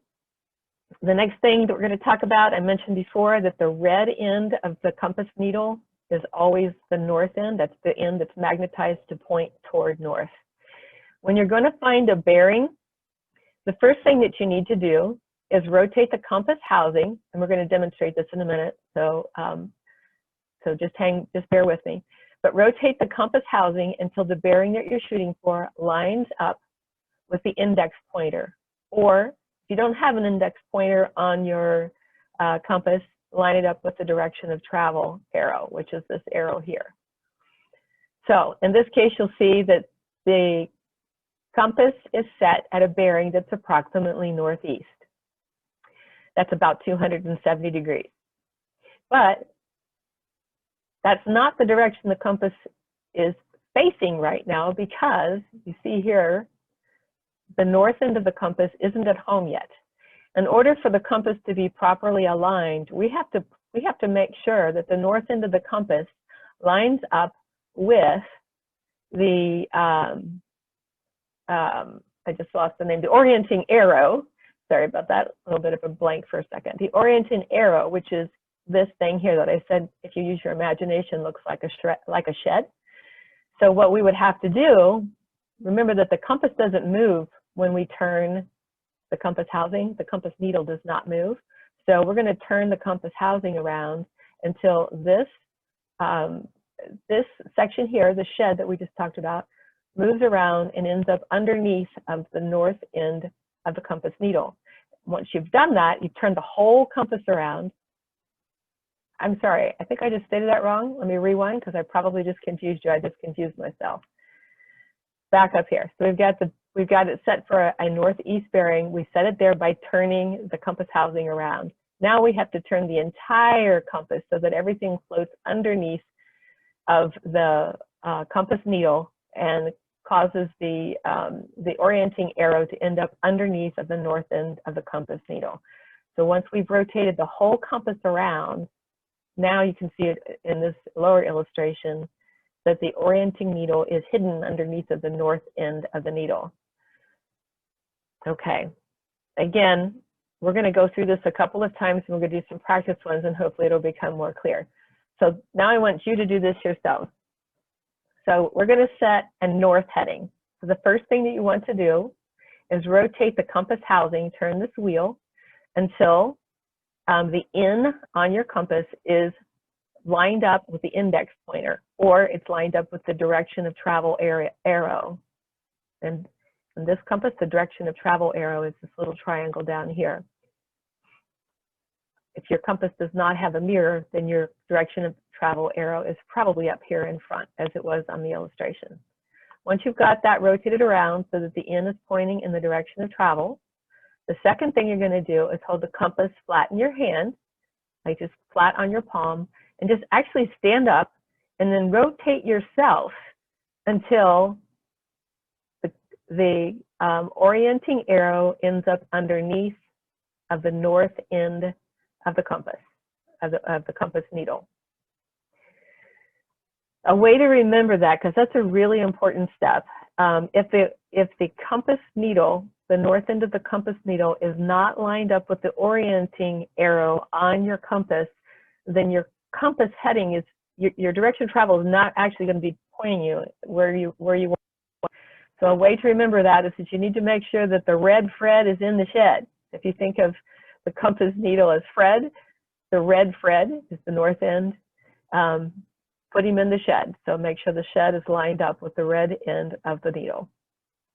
The next thing that we're going to talk about, I mentioned before that the red end of the compass needle is always the north end. That's the end that's magnetized to point toward north. When you're going to find a bearing, the first thing that you need to do is rotate the compass housing, and we're going to demonstrate this in a minute, so just bear with me. But rotate the compass housing until the bearing that you're shooting for lines up with the index pointer. Or if you don't have an index pointer on your compass, line it up with the direction of travel arrow, which is this arrow here. So in this case, you'll see that the compass is set at a bearing that's approximately northeast. That's about 270 degrees. But that's not the direction the compass is facing right now, because you see here, the north end of the compass isn't at home yet. In order for the compass to be properly aligned, we have to make sure that the north end of the compass lines up with the I just lost the name, the orienting arrow. Sorry about that, a little bit of a blank for a second. The orienting arrow, which is this thing here that I said, if you use your imagination, looks like a shed. So what we would have to do, remember that the compass doesn't move when we turn the compass housing. The compass needle does not move. So we're going to turn the compass housing around until this section here, the shed that we just talked about, moves around and ends up underneath of the north end of the compass needle. Once you've done that, you turn the whole compass around. I'm sorry, I think I just stated that wrong. Let me rewind, because I probably just confused you. I just confused myself. Back up here. So we've got it set for a northeast bearing. We set it there by turning the compass housing around. Now we have to turn the entire compass so that everything floats underneath of the compass needle and causes the orienting arrow to end up underneath of the north end of the compass needle. So once we've rotated the whole compass around, now you can see it in this lower illustration that the orienting needle is hidden underneath of the north end of the needle. Okay, again, we're going to go through this a couple of times, and we're going to do some practice ones, and hopefully it'll become more clear. So now I want you to do this yourself. So we're going to set a north heading. So the first thing that you want to do is rotate the compass housing, turn this wheel until the in on your compass is lined up with the index pointer, or it's lined up with the direction of travel arrow. And in this compass, the direction of travel arrow is this little triangle down here. If your compass does not have a mirror, then your direction of travel arrow is probably up here in front, as it was on the illustration. Once you've got that rotated around so that the N is pointing in the direction of travel, the second thing you're going to do is hold the compass flat in your hand, like just flat on your palm, and just actually stand up and then rotate yourself until the orienting arrow ends up underneath of the north end of the compass, of the compass needle. A way to remember that, because that's a really important step, if the compass needle, the north end of the compass needle, is not lined up with the orienting arrow on your compass, then your compass heading is, your direction of travel is not actually going to be pointing you where you want. So a way to remember that is that you need to make sure that the red Fred is in the shed. If you think of the compass needle as Fred, the red Fred is the north end. Put him in the shed. So make sure the shed is lined up with the red end of the needle.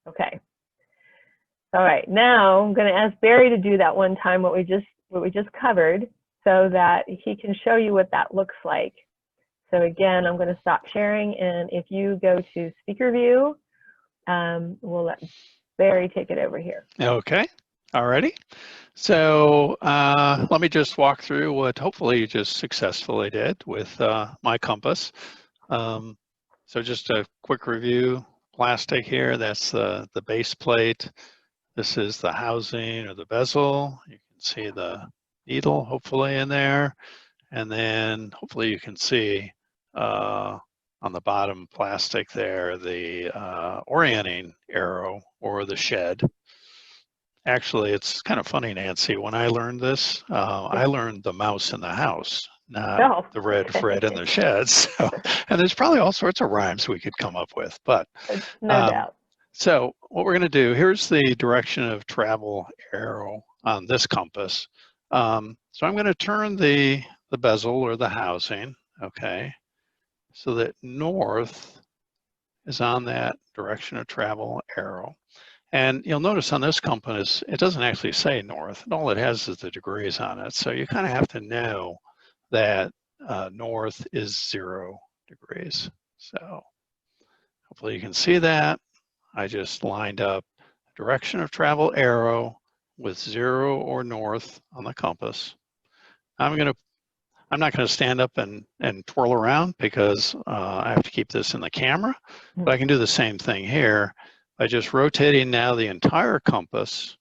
Okay. All right. Now I'm going to ask Barry to do that one time what we just covered, so that he can show you what that looks like. So again, I'm going to stop sharing, and if you go to speaker view, we'll let Barry take it over here. Okay. Alrighty. So let me just walk through what hopefully you just successfully did with my compass. So just a quick review. Plastic here, that's the base plate. This is the housing or the bezel. You can see the needle hopefully in there. And then hopefully you can see on the bottom plastic there, the orienting arrow or the shed. Actually, it's kind of funny, Nancy, when I learned this, I learned the mouse in the house, not the red Fred in the shed. So, and there's probably all sorts of rhymes we could come up with, but no doubt. So what we're going to do, here's the direction of travel arrow on this compass. So I'm going to turn the bezel or the housing, okay, so that north is on that direction of travel arrow. And you'll notice on this compass, it doesn't actually say north. All it has is the degrees on it. So you kind of have to know that north is 0 degrees. So hopefully you can see that. I just lined up direction of travel arrow with 0 or north on the compass. I'm not going to stand up and twirl around because I have to keep this in the camera, but I can do the same thing here by just rotating now the entire compass.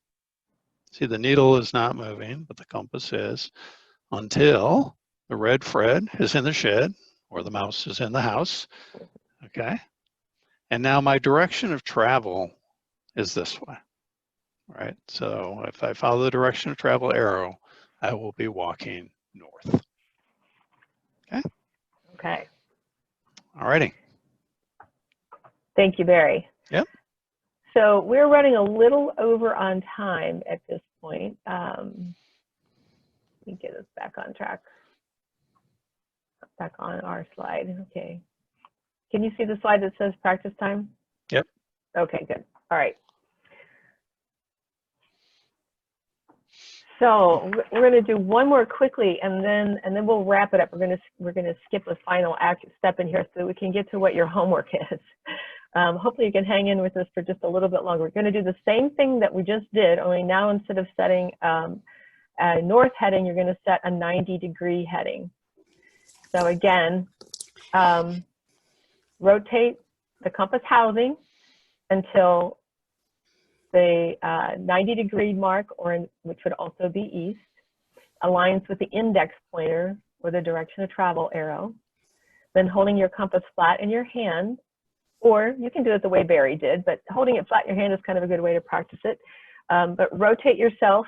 See, the needle is not moving, but the compass is, until the red Fred is in the shed or the mouse is in the house, okay? And now my direction of travel is this way, right? So if I follow the direction of travel arrow, I will be walking north. Okay. Okay. All righty. Thank you, Barry. Yep. So we're running a little over on time at this point. Let me get us back on track. Back on our slide. Okay. Can you see the slide that says practice time? Yep. Okay, good. All right. So we're going to do one more quickly, and then we'll wrap it up. We're going to skip a final step in here so that we can get to what your homework is. Hopefully you can hang in with us for just a little bit longer. We're going to do the same thing that we just did, only now instead of setting a north heading, you're going to set a 90-degree heading. So again, rotate the compass housing until the 90-degree mark, which would also be east, aligns with the index pointer or the direction of travel arrow. Then holding your compass flat in your hand, or you can do it the way Barry did, but holding it flat in your hand is kind of a good way to practice it. But rotate yourself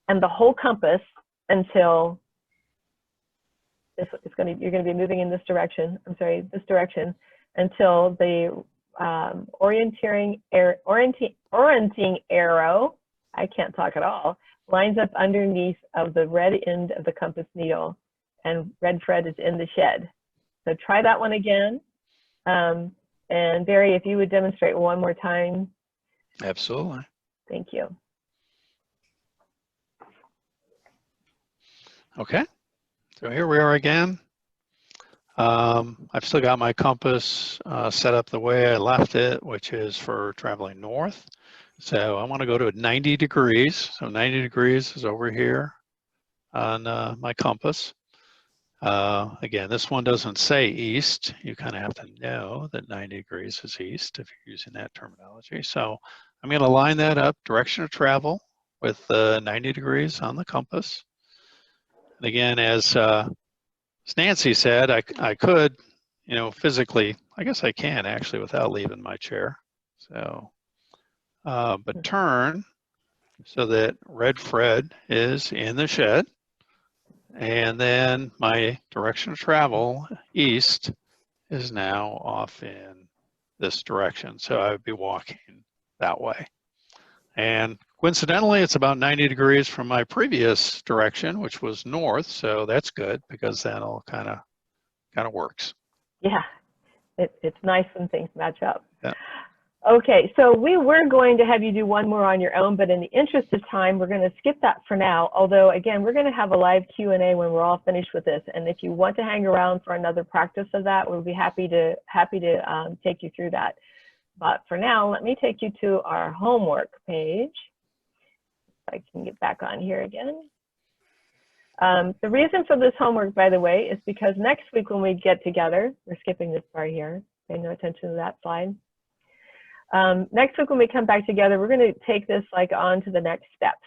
and the whole compass until you're going to be moving in this direction. I'm sorry, this direction, until the orienting arrow, I can't talk at all, lines up underneath of the red end of the compass needle, and red Fred is in the shed. So try that one again. And Barry, if you would demonstrate one more time. Absolutely. Thank you. Okay, so here we are again. I've still got my compass set up the way I left it, which is for traveling north. So I want to go to 90 degrees. So 90 degrees is over here on my compass. Again, this one doesn't say east. You kind of have to know that 90 degrees is east if you're using that terminology. So I'm going to line that up, direction of travel, with 90 degrees on the compass. And again, as Nancy said, I could, you know, physically, I guess I can actually without leaving my chair. So, but turn so that Red Fred is in the shed. And then my direction of travel, east, is now off in this direction. So I would be walking that way. And coincidentally, it's about 90 degrees from my previous direction, which was north. So that's good because that'll kind of works. Yeah, it's nice when things match up. Yeah. Okay, so we were going to have you do one more on your own, but in the interest of time, we're going to skip that for now. Although, again, we're going to have a live Q&A when we're all finished with this. And if you want to hang around for another practice of that, we'll be happy to take you through that. But for now, let me take you to our homework page. If I can get back on here again. The reason for this homework, by the way, is because next week when we get together, we're skipping this part here, pay no attention to that slide. Next week when we come back together, we're going to take this like on to the next steps.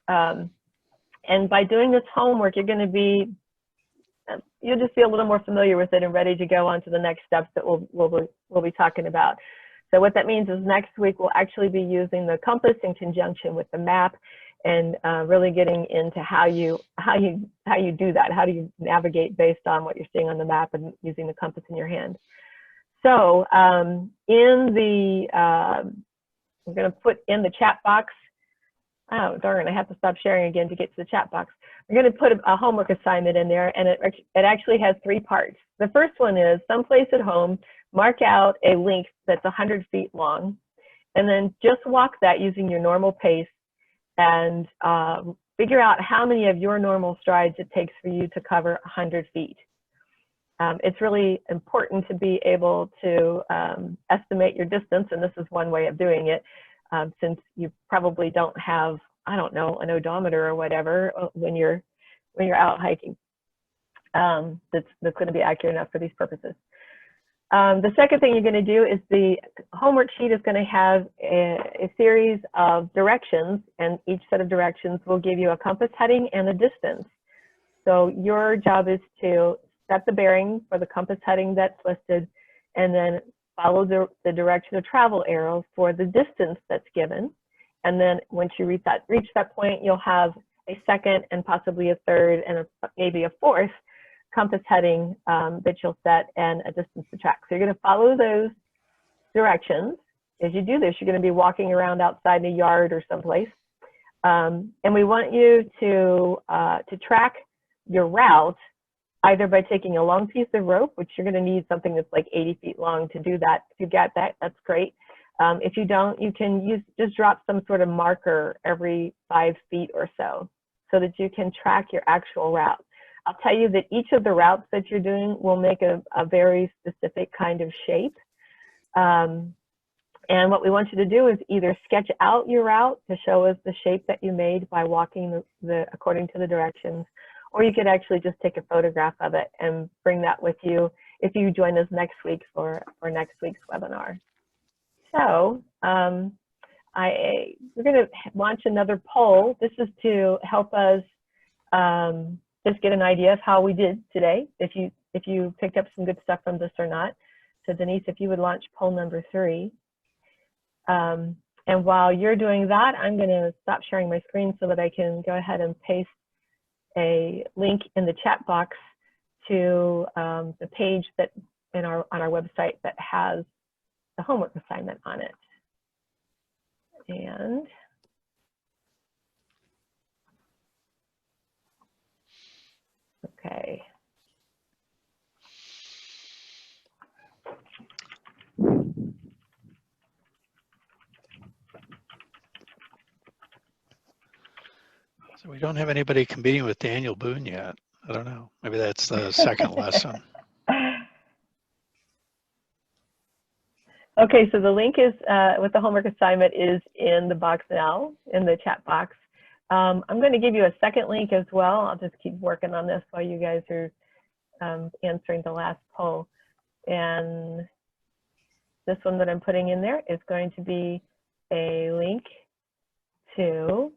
And by doing this homework, you're going to be, you'll just be a little more familiar with it and ready to go on to the next steps that we'll be talking about. So what that means is next week we'll actually be using the compass in conjunction with the map, and really getting into how you do that. How do you navigate based on what you're seeing on the map and using the compass in your hand? So we're going to put in the chat box. Oh, darn, I have to stop sharing again to get to the chat box. We're going to put a homework assignment in there, and it actually has 3 parts. The first one is someplace at home, mark out a length that's 100 feet long, and then just walk that using your normal pace and figure out how many of your normal strides it takes for you to cover 100 feet. It's really important to be able to estimate your distance, and this is one way of doing it, since you probably don't have, I don't know, an odometer or whatever when you're out hiking. That's going to be accurate enough for these purposes. The second thing you're going to do is the homework sheet is going to have a series of directions, and each set of directions will give you a compass heading and a distance. So your job is to set the bearing for the compass heading that's listed, and then follow the direction of travel arrow for the distance that's given. And then once you reach that point, you'll have a second and possibly a third and maybe a fourth compass heading that you'll set, and a distance to track. So you're going to follow those directions. As you do this, you're going to be walking around outside in a yard or someplace. And we want you to track your route either by taking a long piece of rope, which you're going to need something that's like 80 feet long to do that. If you get that, that's great. If you don't, you can just drop some sort of marker every 5 feet or so that you can track your actual route. I'll tell you that each of the routes that you're doing will make a very specific kind of shape. And what we want you to do is either sketch out your route to show us the shape that you made by walking according to the directions, or you could actually just take a photograph of it and bring that with you if you join us next week for next week's webinar. So we're going to launch another poll. This is to help us just get an idea of how we did today, if you picked up some good stuff from this or not. So Denise, if you would launch poll number 3. And while you're doing that, I'm going to stop sharing my screen so that I can go ahead and paste a link in the chat box to the page that on our website that has the homework assignment on it. And okay. So we don't have anybody competing with Daniel Boone yet. I don't know. Maybe that's the second lesson. Okay, so the link is with the homework assignment is in the box now, in the chat box. I'm going to give you a second link as well. I'll just keep working on this while you guys are answering the last poll. And this one that I'm putting in there is going to be a link to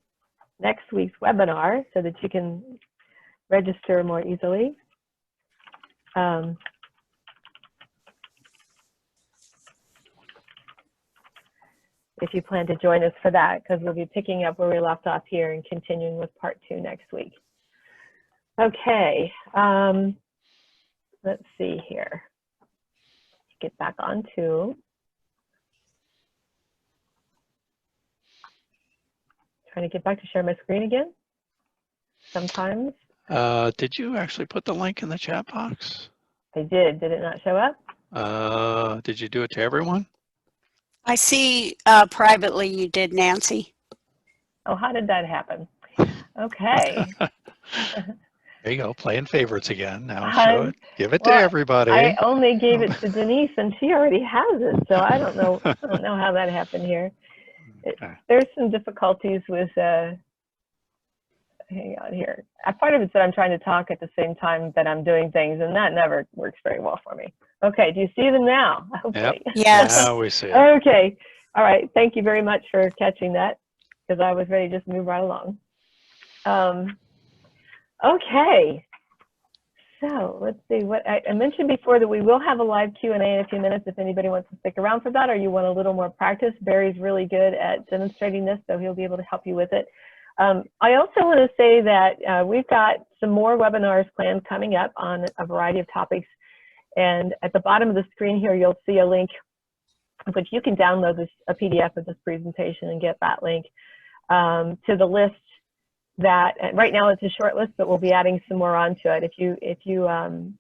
next week's webinar so that you can register more easily. If you plan to join us for that, because we'll be picking up where we left off here and continuing with part 2 next week. Okay, let's see here. Get back on to. Trying to get back to share my screen again. Sometimes. Did you actually put the link in the chat box? I did. Did it not show up? Did you do it to everyone? I see privately you did, Nancy. Oh, how did that happen? Okay. There you go, playing favorites again. Now show it, give it to everybody. I only gave it to Denise, and she already has it, so I don't know. I don't know how that happened here. There's some difficulties with. Hang on here. Part of it's that I'm trying to talk at the same time that I'm doing things, and that never works very well for me. Okay, do you see them now? Hopefully. Yep. Yes. Now we see it. Okay. All right. Thank you very much for catching that, because I was ready to just move right along. Okay. So let's see what I mentioned before, that we will have a live Q&A in a few minutes if anybody wants to stick around for that, or you want a little more practice. Barry's really good at demonstrating this, so he'll be able to help you with it. I also want to say that we've got some more webinars planned coming up on a variety of topics. And at the bottom of the screen here, you'll see a link which you can download a PDF of this presentation and get that link to the list that right now it's a short list, but we'll be adding some more onto it. If you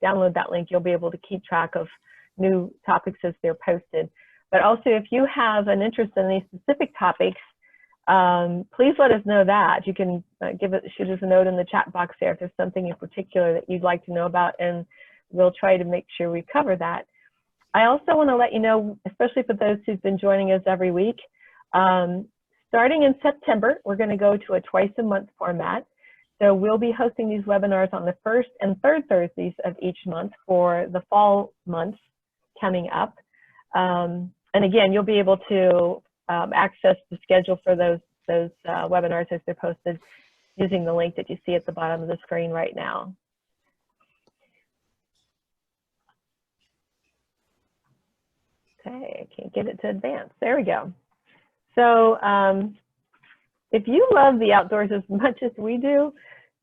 download that link, you'll be able to keep track of new topics as they're posted. But also, if you have an interest in these specific topics, please let us know that. You can shoot us a note in the chat box there if there's something in particular that you'd like to know about, and we'll try to make sure we cover that. I also want to let you know, especially for those who've been joining us every week, starting in September, we're going to go to a twice-a-month format. So we'll be hosting these webinars on the first and third Thursdays of each month for the fall months coming up. And again, you'll be able to access the schedule for those webinars as they're posted using the link that you see at the bottom of the screen right now. Okay, I can't get it to advance. There we go. So if you love the outdoors as much as we do,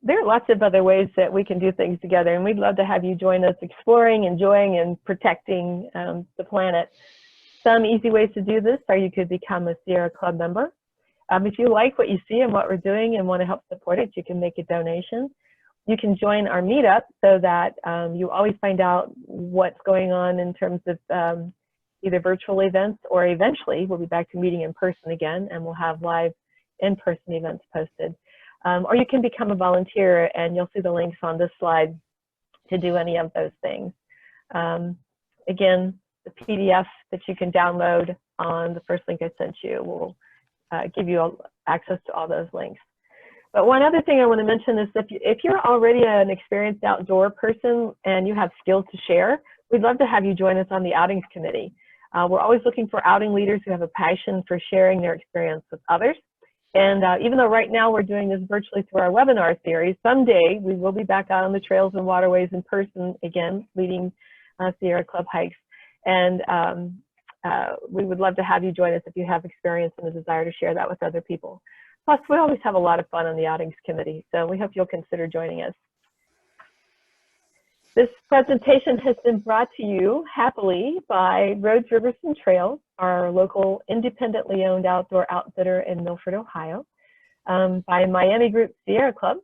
there are lots of other ways that we can do things together, and we'd love to have you join us exploring, enjoying, and protecting the planet. Some easy ways to do this are you could become a Sierra Club member. If you like what you see and what we're doing and want to help support it, you can make a donation. You can join our meetup so that you always find out what's going on in terms of either virtual events, or eventually we'll be back to meeting in person again, and we'll have live in-person events posted. Or you can become a volunteer, and you'll see the links on this slide to do any of those things. Again, the PDF that you can download on the first link I sent you will give you access to all those links. But one other thing I want to mention is if you're already an experienced outdoor person and you have skills to share, we'd love to have you join us on the outings committee. We're always looking for outing leaders who have a passion for sharing their experience with others. And even though right now we're doing this virtually through our webinar series, someday we will be back out on the trails and waterways in person again, leading Sierra Club hikes. And we would love to have you join us if you have experience and a desire to share that with other people. Plus, we always have a lot of fun on the outings committee, so we hope you'll consider joining us. This presentation has been brought to you happily by Roads, Rivers, and Trails, our local independently owned outdoor outfitter in Milford, Ohio, by Miami Group Sierra Club,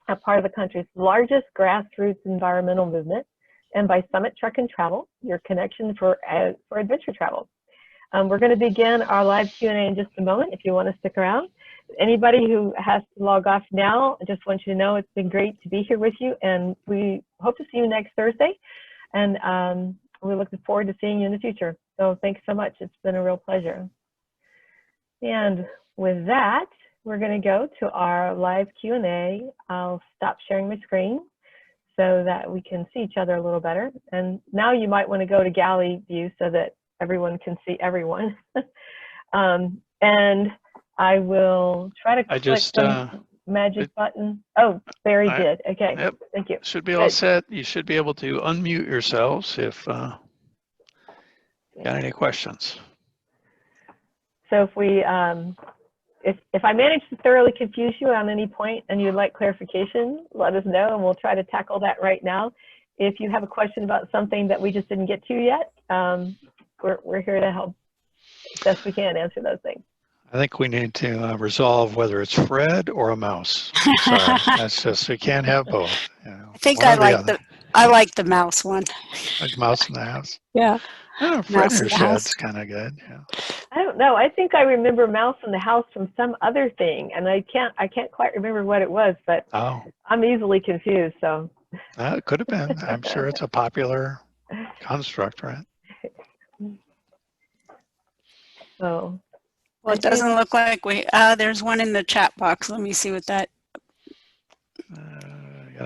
a part of the country's largest grassroots environmental movement, and by Summit Truck and Travel, your connection for adventure travel. We're going to begin our live Q&A in just a moment if you want to stick around. anybody who has to log off now, I just want you to know it's been great to be here with you, and we hope to see you next Thursday. And we're looking forward to seeing you in the future. So thanks so much. It's been a real pleasure. And with that, we're going to go to our live Q&A. I'll stop sharing my screen so that we can see each other a little better. And now you might want to go to galley view so that everyone can see everyone. And I will try to click the magic button. Oh, Barry did. Okay, yep, thank you. Should be all set. You should be able to unmute yourselves if got any questions. So if we, if I manage to thoroughly confuse you on any point and you'd like clarification, let us know and we'll try to tackle that right now. If you have a question about something that we just didn't get to yet, we're here to help best we can answer those things. I think we need to resolve whether it's Fred or a mouse. Sorry, that's just, we can't have both. You know, I think I like the mouse one. like mouse in the house. Yeah. Oh, Fred in the shed's kind of good. Yeah. I don't know. I think I remember mouse in the house from some other thing, and I can't quite remember what it was, but I'm easily confused. So it could have been. I'm sure it's a popular construct, right? So. Well, it doesn't look like we, there's one in the chat box. Let me see what that.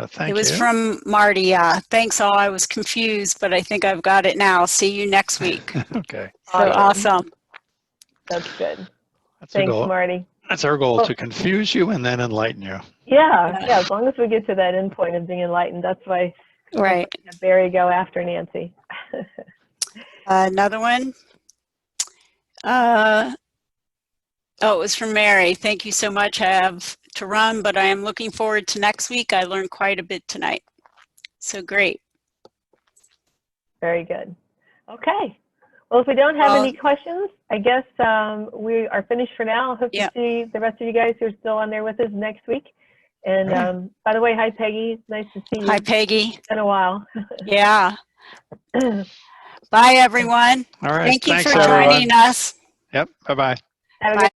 Thank you. It was from Marty. Yeah. Thanks all. I was confused, but I think I've got it now. See you next week. Okay. Awesome. That's good. That's Thanks, Marty. That's our goal, to confuse you and then enlighten you. Yeah. As long as we get to that end point of being enlightened, that's why Barry go after Nancy. Another one. Oh, it was from Mary. Thank you so much. I have to run, but I am looking forward to next week. I learned quite a bit tonight. So great. Very good. Okay. Well, if we don't have any questions, I guess we are finished for now. Hope to see the rest of you guys who are still on there with us next week. And by the way, hi, Peggy. Nice to see you. Hi, Peggy. It's been a while. Yeah. Bye, everyone. All right. Thank you for joining us. Yep. Bye-bye. Have a good